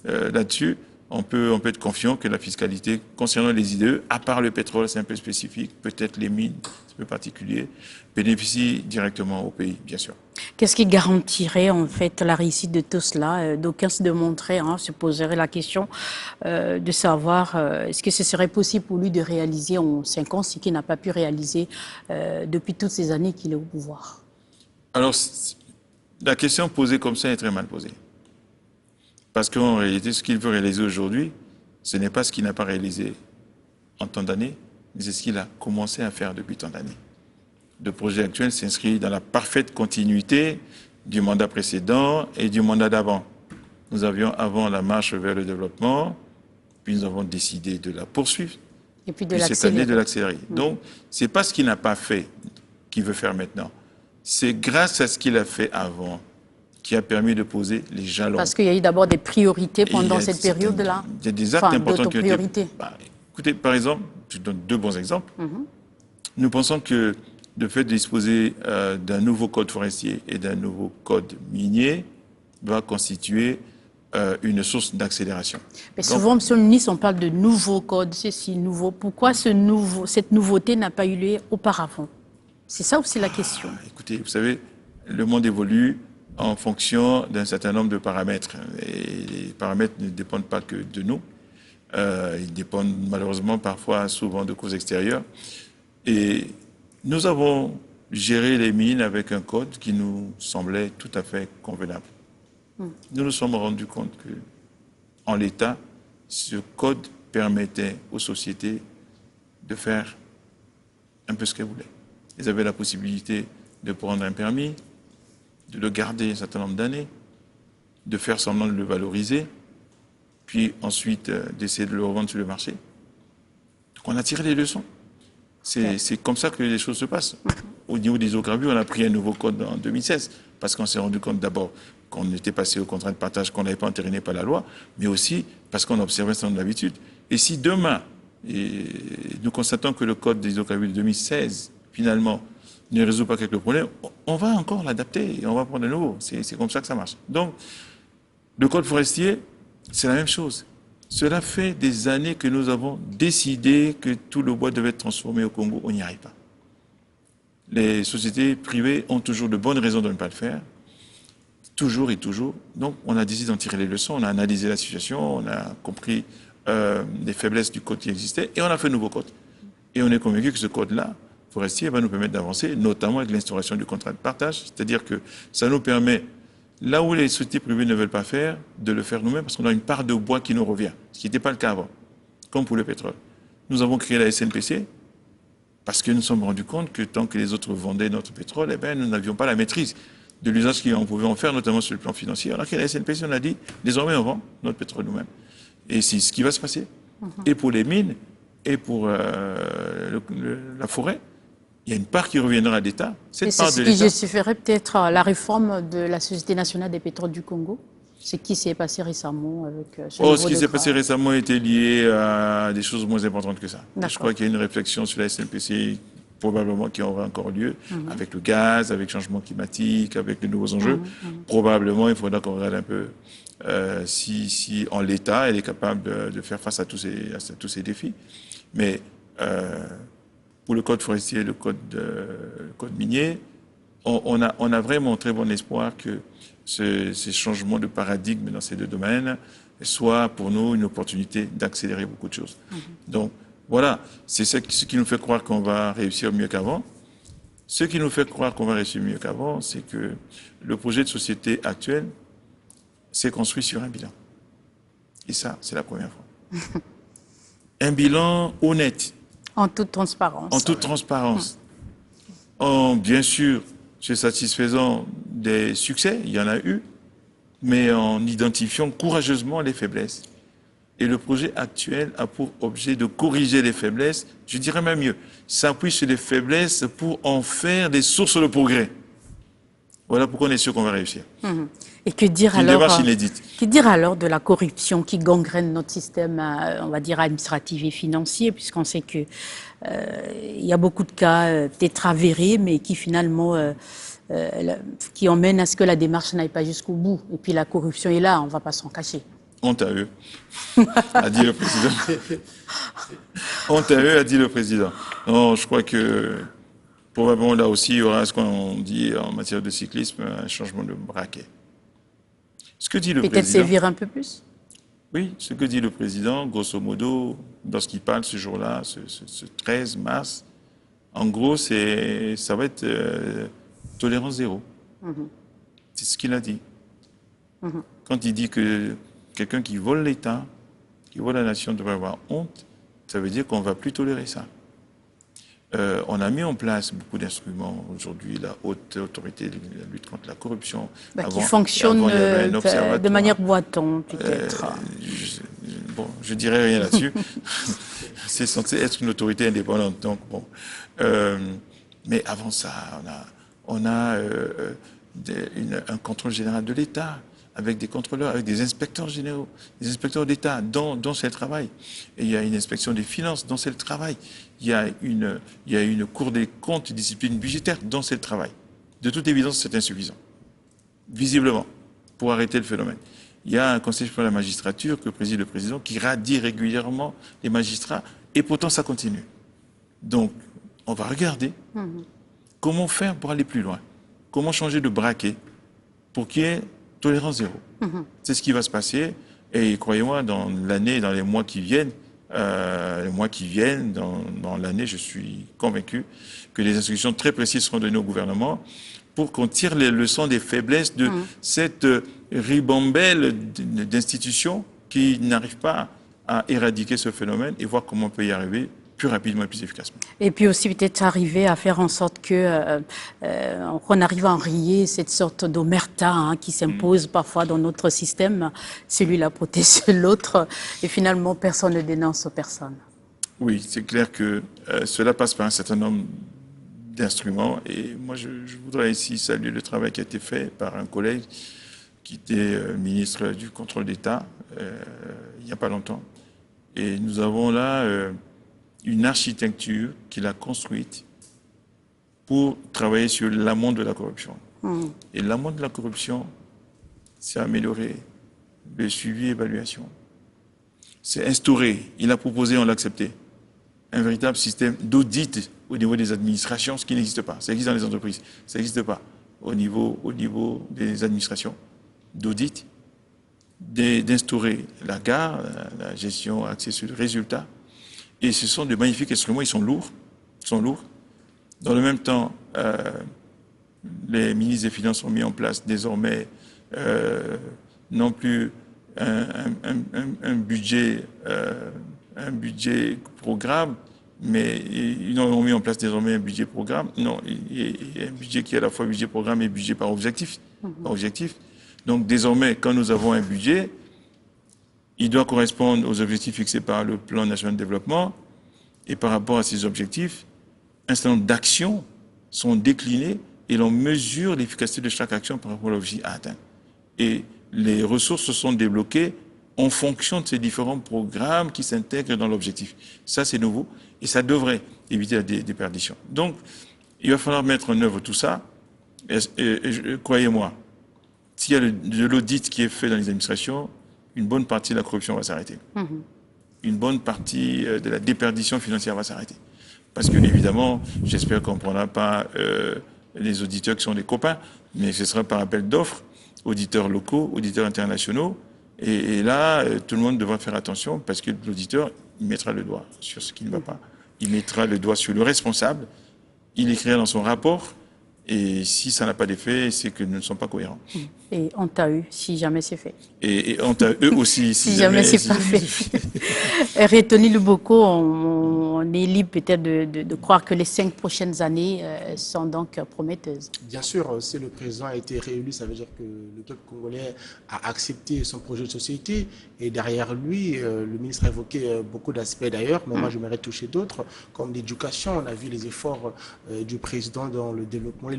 là-dessus, on peut être confiant que la fiscalité concernant les IDE, à part le pétrole, c'est un peu spécifique, peut-être les mines, c'est un peu particulier, bénéficient directement au pays, bien sûr. Qu'est-ce qui garantirait en fait la réussite de tout cela? D'aucuns se demanderaient, se poseraient la question de savoir est-ce que ce serait possible pour lui de réaliser en 5 ans ce qu'il n'a pas pu réaliser depuis toutes ces années qu'il est au pouvoir? Alors, la question posée comme ça est très mal posée. Parce qu'en réalité, ce qu'il veut réaliser aujourd'hui, ce n'est pas ce qu'il n'a pas réalisé en tant d'années, mais c'est ce qu'il a commencé à faire depuis tant d'années. Le projet actuel s'inscrit dans la parfaite continuité du mandat précédent et du mandat d'avant. Nous avions avant la marche vers le développement, puis nous avons décidé de la poursuivre, et puis cette année de l'accélérer. Donc, ce n'est pas ce qu'il n'a pas fait qu'il veut faire maintenant. C'est grâce à ce qu'il a fait avant qui a permis de poser les jalons. Parce qu'il y a eu d'abord des priorités pendant cette période-là. Il y a des actes importants qui ont été... écoutez, par exemple, je donne 2 bons exemples. Nous pensons que le fait de disposer d'un nouveau code forestier et d'un nouveau code minier va constituer une source d'accélération. Mais souvent, Monsieur le ministre, on parle de nouveau code, c'est si nouveau. Pourquoi cette nouveauté n'a pas eu lieu auparavant? C'est ça aussi la question. Écoutez, vous savez, le monde évolue en fonction d'un certain nombre de paramètres. Et les paramètres ne dépendent pas que de nous. Ils dépendent malheureusement parfois, souvent, de causes extérieures. Et nous avons géré les mines avec un code qui nous semblait tout à fait convenable. Nous nous sommes rendus compte que, en l'état, ce code permettait aux sociétés de faire un peu ce qu'elles voulaient. Ils avaient la possibilité de prendre un permis, de le garder un certain nombre d'années, de faire semblant de le valoriser, puis ensuite d'essayer de le revendre sur le marché. Donc on a tiré les leçons. C'est comme ça que les choses se passent. Au niveau des hydrocarbures, on a pris un nouveau code en 2016, parce qu'on s'est rendu compte d'abord qu'on était passé au contrat de partage, qu'on n'avait pas entériné par la loi, mais aussi parce qu'on observait un certain nombre d'habitudes. Et si demain, nous constatons que le code des hydrocarbures de 2016, finalement, ne résout pas quelques problèmes, on va encore l'adapter et on va prendre de nouveau. C'est comme ça que ça marche. Donc, le code forestier, c'est la même chose. Cela fait des années que nous avons décidé que tout le bois devait être transformé au Congo. On n'y arrive pas. Les sociétés privées ont toujours de bonnes raisons de ne pas le faire. Toujours et toujours. Donc, on a décidé d'en tirer les leçons. On a analysé la situation. On a compris les faiblesses du code qui existait. Et on a fait un nouveau code. Et on est convaincu que ce code-là, forestier, va nous permettre d'avancer, notamment avec l'instauration du contrat de partage. C'est-à-dire que ça nous permet, là où les sociétés privées ne veulent pas faire, de le faire nous-mêmes, parce qu'on a une part de bois qui nous revient, ce qui n'était pas le cas avant, comme pour le pétrole. Nous avons créé la SNPC, parce que nous nous sommes rendus compte que tant que les autres vendaient notre pétrole, eh bien, nous n'avions pas la maîtrise de l'usage qu'on pouvait en faire, notamment sur le plan financier. On a créé la SNPC, on a dit, désormais on vend notre pétrole nous-mêmes. Et c'est ce qui va se passer. Et pour les mines, et pour la forêt, il y a une part qui reviendra à l'État. C'est ce qui justifierait peut-être la réforme de la Société nationale des pétroles du Congo. C'est ce qui s'est passé récemment avec ce qui s'est passé récemment était lié à des choses moins importantes que ça. Je crois qu'il y a une réflexion sur la SNPC probablement qui aura encore lieu, avec le gaz, avec le changement climatique, avec les nouveaux enjeux. Probablement, il faudra qu'on regarde un peu si en l'État, elle est capable de faire face à tous ces défis. Mais pour le code forestier et le code minier, on a vraiment très bon espoir que ces changements de paradigme dans ces deux domaines soient pour nous une opportunité d'accélérer beaucoup de choses. Donc voilà, c'est ce qui nous fait croire qu'on va réussir mieux qu'avant. Ce qui nous fait croire qu'on va réussir mieux qu'avant, c'est que le projet de société actuel s'est construit sur un bilan. Et ça, c'est la première fois. Un bilan honnête. En toute transparence. En toute transparence. Bien sûr, se satisfaisant des succès, il y en a eu, mais en identifiant courageusement les faiblesses. Et le projet actuel a pour objet de corriger les faiblesses, je dirais même mieux, s'appuie sur les faiblesses pour en faire des sources de progrès. Voilà pourquoi on est sûr qu'on va réussir. Et que dire une alors démarche inédite. Que dire alors de la corruption qui gangrène notre système, on va dire, administratif et financier, puisqu'on sait que il y a beaucoup de cas peut-être avérés, mais qui finalement qui emmènent à ce que la démarche n'aille pas jusqu'au bout. Et puis la corruption est là, on ne va pas s'en cacher. Honte à eux, a dit le président. Honte à eux, a dit le président. Non, je crois que probablement là aussi, il y aura ce qu'on dit en matière de cyclisme, un changement de braquet. Ce que dit le président... Peut-être sévir un peu plus? Oui, ce que dit le président, grosso modo, lorsqu'il parle ce jour-là, ce 13 mars, en gros, ça va être tolérance zéro. C'est ce qu'il a dit. Quand il dit que quelqu'un qui vole l'État, qui vole la nation devrait avoir honte, ça veut dire qu'on ne va plus tolérer ça. On a mis en place beaucoup d'instruments aujourd'hui, la haute autorité de la lutte contre la corruption. Qui fonctionne de manière boiton, peut-être. Je dirais rien là-dessus. C'est censé être une autorité indépendante. Donc, bon. Mais avant ça, on a un contrôle général de l'État, avec des contrôleurs, avec des inspecteurs généraux, des inspecteurs d'État dont c'est le travail. Et il y a une inspection des finances dont c'est le travail. Il y a une cour des comptes, une discipline budgétaire dont c'est le travail. De toute évidence, c'est insuffisant, visiblement, pour arrêter le phénomène. Il y a un conseil supérieur de la magistrature que préside le président qui radie régulièrement les magistrats et pourtant ça continue. Donc, on va regarder comment faire pour aller plus loin, comment changer de braquet pour qu'il y ait tolérance zéro. C'est ce qui va se passer et croyez-moi, dans l'année, dans les mois qui viennent, dans l'année, je suis convaincu que des instructions très précises seront données au gouvernement pour qu'on tire les leçons des faiblesses de cette ribambelle d'institutions qui n'arrivent pas à éradiquer ce phénomène et voir comment on peut y arriver plus rapidement et plus efficacement. Et puis aussi peut-être arriver à faire en sorte que qu'on arrive à enrayer cette sorte d'omerta qui s'impose parfois dans notre système. Celui-là protège l'autre et finalement personne ne dénonce personne. Oui, c'est clair que cela passe par un certain nombre d'instruments et moi je voudrais ici saluer le travail qui a été fait par un collègue qui était ministre du contrôle d'État il n'y a pas longtemps. Et nous avons là une architecture qu'il a construite pour travailler sur l'amont de la corruption. Et l'amont de la corruption, c'est améliorer le suivi et l'évaluation. C'est instaurer, il a proposé, on l'a accepté, un véritable système d'audit au niveau des administrations, ce qui n'existe pas. Ça existe dans les entreprises, ça n'existe pas au niveau des administrations, d'audit, d'instaurer la gare, la gestion axée sur le résultat. Et ce sont de magnifiques instruments, ils sont lourds. Dans le même temps, les ministres des Finances ont mis en place désormais non plus un budget programme, mais ils ont mis en place désormais un budget programme. Non, il y a un budget qui est à la fois budget programme et budget par objectif. Donc désormais, quand nous avons un budget, il doit correspondre aux objectifs fixés par le plan national de développement. Et par rapport à ces objectifs, un certain nombre d'actions sont déclinées et l'on mesure l'efficacité de chaque action par rapport à l'objectif à atteindre. Et les ressources se sont débloquées en fonction de ces différents programmes qui s'intègrent dans l'objectif. Ça, c'est nouveau et ça devrait éviter la déperdition. Donc, il va falloir mettre en œuvre tout ça. Et croyez-moi, s'il y a de l'audit qui est fait dans les administrations, une bonne partie de la corruption va s'arrêter. Une bonne partie de la déperdition financière va s'arrêter. Parce que, évidemment, j'espère qu'on ne prendra pas les auditeurs qui sont des copains, mais ce sera par appel d'offres, auditeurs locaux, auditeurs internationaux. Et là, tout le monde devra faire attention parce que l'auditeur, il mettra le doigt sur ce qui ne va pas. Il mettra le doigt sur le responsable. Il écrira dans son rapport. Et si ça n'a pas d'effet, c'est que nous ne sommes pas cohérents. Et on t'a eu, si jamais c'est fait. Et on t'a eux aussi, si jamais c'est pas fait. Retenu Luboko, on est libre peut-être de croire que les 5 prochaines années sont donc prometteuses. Bien sûr, si le président a été réélu, ça veut dire que le peuple congolais a accepté son projet de société. Et derrière lui, le ministre a évoqué beaucoup d'aspects d'ailleurs, mais moi j'aimerais toucher d'autres, comme l'éducation. On a vu les efforts du président dans le développement,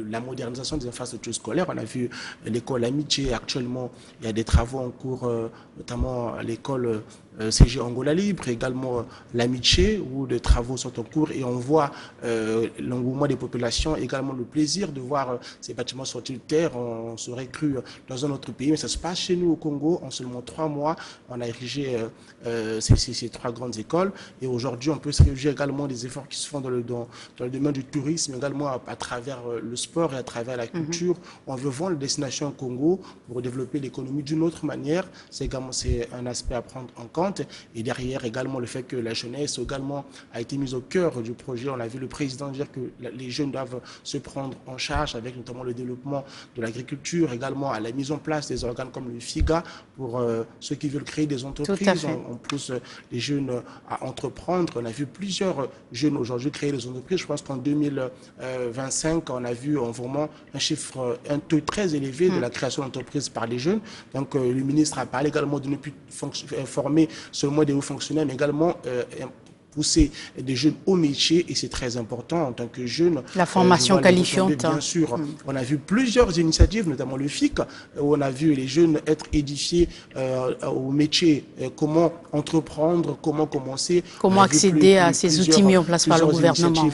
la modernisation des infrastructures scolaires. On a vu l'école Amitié. Actuellement, il y a des travaux en cours, notamment à l'école CG Angola Libre, également l'Amitié, où des travaux sont en cours et on voit l'engouement des populations, également le plaisir de voir ces bâtiments sortir de terre. On serait cru dans un autre pays, mais ça se passe chez nous au Congo. En seulement 3 mois, on a érigé ces 3 grandes écoles et aujourd'hui, on peut se réjouir également des efforts qui se font dans le domaine du tourisme, également à travers le sport et à travers la culture. On veut vendre les destinations au Congo pour développer l'économie d'une autre manière. C'est un aspect à prendre en compte. Et derrière également le fait que la jeunesse également a été mise au cœur du projet. On a vu le président dire que les jeunes doivent se prendre en charge avec notamment le développement de l'agriculture, également à la mise en place des organes comme le FIGA pour ceux qui veulent créer des entreprises. On pousse les jeunes à entreprendre. On a vu plusieurs jeunes aujourd'hui créer des entreprises. Je pense qu'en 2025, on a vu vraiment un taux très élevé de la création d'entreprises par les jeunes. Donc le ministre a parlé également de ne plus former seulement des hauts fonctionnaires, mais également pousser des jeunes au métier et c'est très important en tant que jeune. La formation qualifiante. Bien sûr, on a vu plusieurs initiatives, notamment le FIC, où on a vu les jeunes être édifiés au métier, comment entreprendre, comment commencer. Comment accéder à ces outils mis en place par le gouvernement.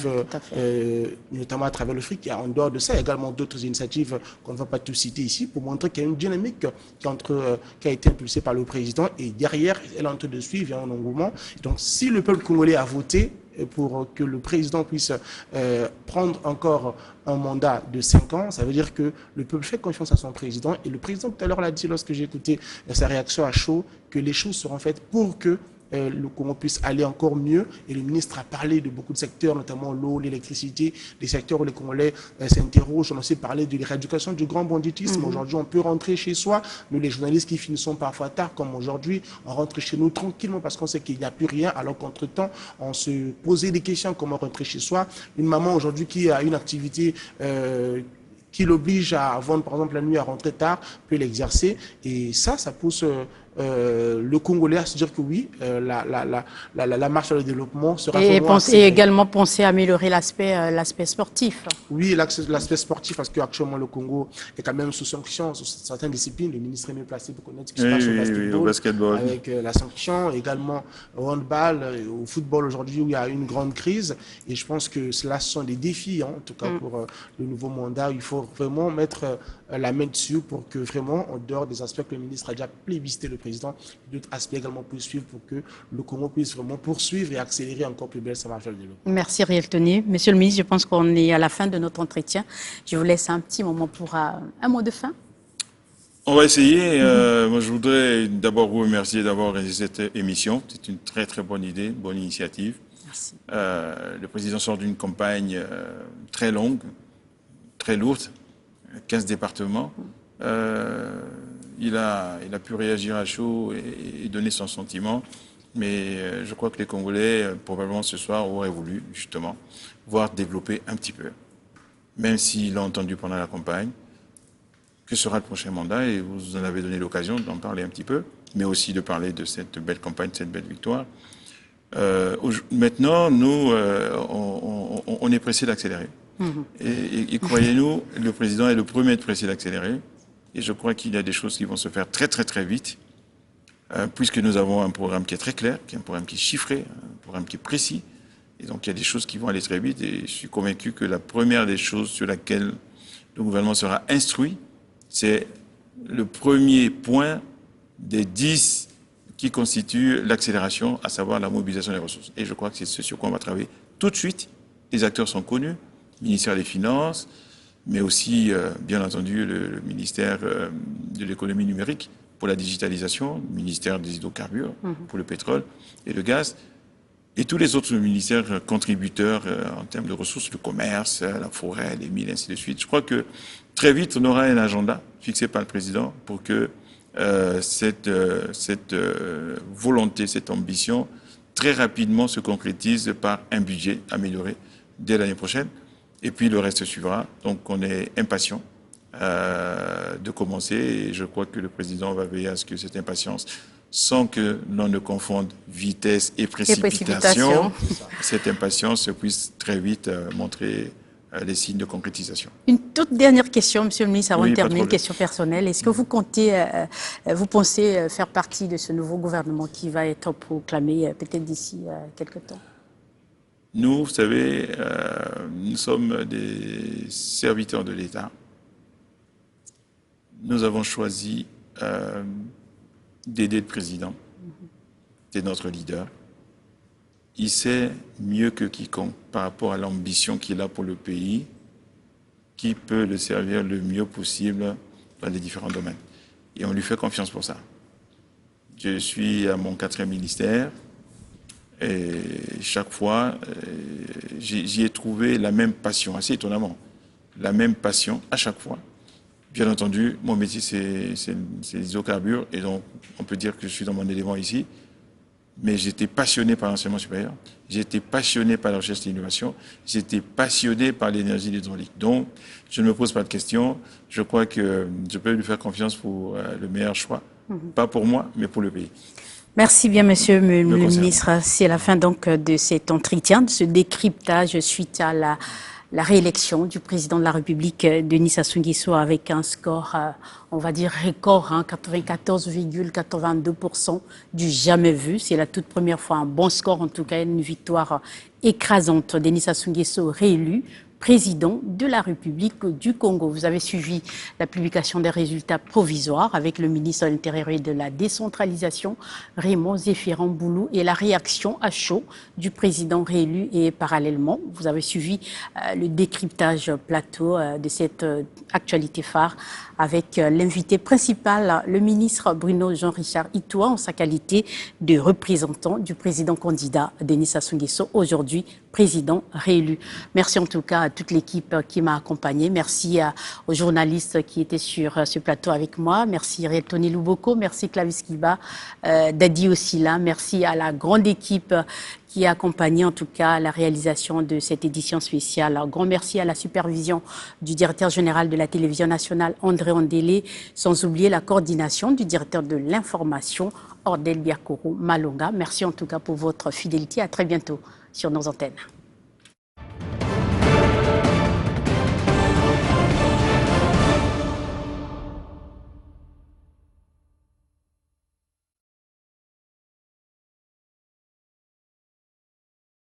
Notamment à travers le FIC. En dehors de ça, il y a également d'autres initiatives qu'on ne va pas tous citer ici pour montrer qu'il y a une dynamique qui a été impulsée par le président et derrière, elle est en train de suivre, il y a un engouement. Donc si le peuple congolais a voté pour que le président puisse prendre encore un mandat de 5 ans, ça veut dire que le peuple fait confiance à son président. Et le président tout à l'heure l'a dit lorsque j'ai écouté sa réaction à chaud, que les choses seront faites pour que le Congo puisse aller encore mieux. Et le ministre a parlé de beaucoup de secteurs, notamment l'eau, l'électricité, des secteurs où les Congolais s'interrogent. On a aussi parlé de l'éducation du grand banditisme. Aujourd'hui, on peut rentrer chez soi. Nous, les journalistes qui finissons parfois tard, comme aujourd'hui, on rentre chez nous tranquillement parce qu'on sait qu'il n'y a plus rien, alors qu'entre-temps, on se posait des questions, comment rentrer chez soi. Une maman aujourd'hui qui a une activité qui l'oblige à vendre, par exemple, la nuit, à rentrer tard, peut l'exercer. Et ça pousse le Congolais à se dire que oui, la marche vers le développement sera et également penser à améliorer l'aspect sportif. Oui, l'aspect sportif, parce qu'actuellement le Congo est quand même sous sanction sur certaines disciplines. Le ministre est mieux placé pour connaître ce qui se passe au basketball, avec la sanction, également au handball, au football aujourd'hui où il y a une grande crise. Et je pense que cela sont des défis, en tout cas pour le nouveau mandat. Il faut vraiment mettre la main dessus pour que vraiment, en dehors des aspects que le ministre a déjà plébiscité le président, d'autres aspects également puissent suivre pour que le Congo puisse vraiment poursuivre et accélérer encore plus belle sa marche vers le développement. Merci Riel Tony. Monsieur le ministre, je pense qu'on est à la fin de notre entretien. Je vous laisse un petit moment pour un mot de fin. On va essayer. Moi, je voudrais d'abord vous remercier d'avoir réalisé cette émission. C'est une très très bonne idée, une bonne initiative. Merci. Le président sort d'une campagne très longue, très lourde, 15 départements. Il a pu réagir à chaud et donner son sentiment. Mais je crois que les Congolais, probablement ce soir, auraient voulu, justement, voir développer un petit peu. Même s'ils l'ont entendu pendant la campagne, que sera le prochain mandat? Et vous en avez donné l'occasion d'en parler un petit peu, mais aussi de parler de cette belle campagne, de cette belle victoire. Maintenant, nous, on est pressé d'accélérer. Et croyez-nous, le président est le premier à être pressé d'accélérer. Et je crois qu'il y a des choses qui vont se faire très très très vite, puisque nous avons un programme qui est très clair, qui est un programme qui est chiffré, un programme qui est précis. Et donc il y a des choses qui vont aller très vite. Et je suis convaincu que la première des choses sur laquelle le gouvernement sera instruit, c'est le premier point des 10 qui constituent l'accélération, à savoir la mobilisation des ressources. Et je crois que c'est ce sur quoi on va travailler tout de suite. Les acteurs sont connus. Ministère des Finances, mais aussi, bien entendu, le ministère de l'économie numérique pour la digitalisation, le ministère des hydrocarbures pour le pétrole et le gaz, et tous les autres ministères contributeurs en termes de ressources, le commerce, la forêt, les mines, ainsi de suite. Je crois que très vite, on aura un agenda fixé par le président pour que cette volonté, cette ambition, très rapidement se concrétise par un budget amélioré dès l'année prochaine. Et puis le reste suivra. Donc on est impatient de commencer et je crois que le président va veiller à ce que cette impatience, sans que l'on ne confonde vitesse et précipitation, cette impatience puisse très vite montrer les signes de concrétisation. Une toute dernière question, Monsieur le ministre, avant de terminer, une question personnelle. Est-ce que vous vous pensez faire partie de ce nouveau gouvernement qui va être proclamé peut-être d'ici quelques temps? Nous, vous savez, nous sommes des serviteurs de l'État. Nous avons choisi d'aider le président. C'est notre leader. Il sait mieux que quiconque par rapport à l'ambition qu'il a pour le pays, qui peut le servir le mieux possible dans les différents domaines. Et on lui fait confiance pour ça. Je suis à mon 4e ministère. Et chaque fois, j'y ai trouvé la même passion, assez étonnamment, la même passion à chaque fois. Bien entendu, mon métier, c'est les hydrocarbures, et donc on peut dire que je suis dans mon élément ici, mais j'étais passionné par l'enseignement supérieur, j'étais passionné par la recherche et l'innovation, j'étais passionné par l'énergie hydraulique. Donc, je ne me pose pas de questions, je crois que je peux lui faire confiance pour le meilleur choix, pas pour moi, mais pour le pays. Merci bien, Monsieur le ministre. C'est la fin donc de cet entretien, de ce décryptage suite à la réélection du président de la République, Denis Sassou Nguesso, avec un score, on va dire record, 94,82% du jamais vu. C'est la toute première fois un bon score, en tout cas une victoire écrasante. Denis Sassou Nguesso réélu président de la République du Congo. Vous avez suivi la publication des résultats provisoires avec le ministre de l'Intérieur et de la décentralisation, Raymond Zéphirant-Boulou, et la réaction à chaud du président réélu. Et parallèlement, vous avez suivi le décryptage plateau de cette actualité phare avec l'invité principal, le ministre Bruno Jean-Richard Itoa, en sa qualité de représentant du président candidat Denis Sassou Nguesso, aujourd'hui président réélu. Merci en tout cas à toute l'équipe qui m'a accompagné. Merci aux journalistes qui étaient sur ce plateau avec moi. Merci Tony Luboko, merci Clavis Kiba, Dadi aussi là. Merci à la grande équipe qui a accompagné en tout cas la réalisation de cette édition spéciale. Un grand merci à la supervision du directeur général de la télévision nationale, André Ondélé, sans oublier la coordination du directeur de l'information, Ordel Biakoro Malonga. Merci en tout cas pour votre fidélité. À très bientôt sur nos antennes.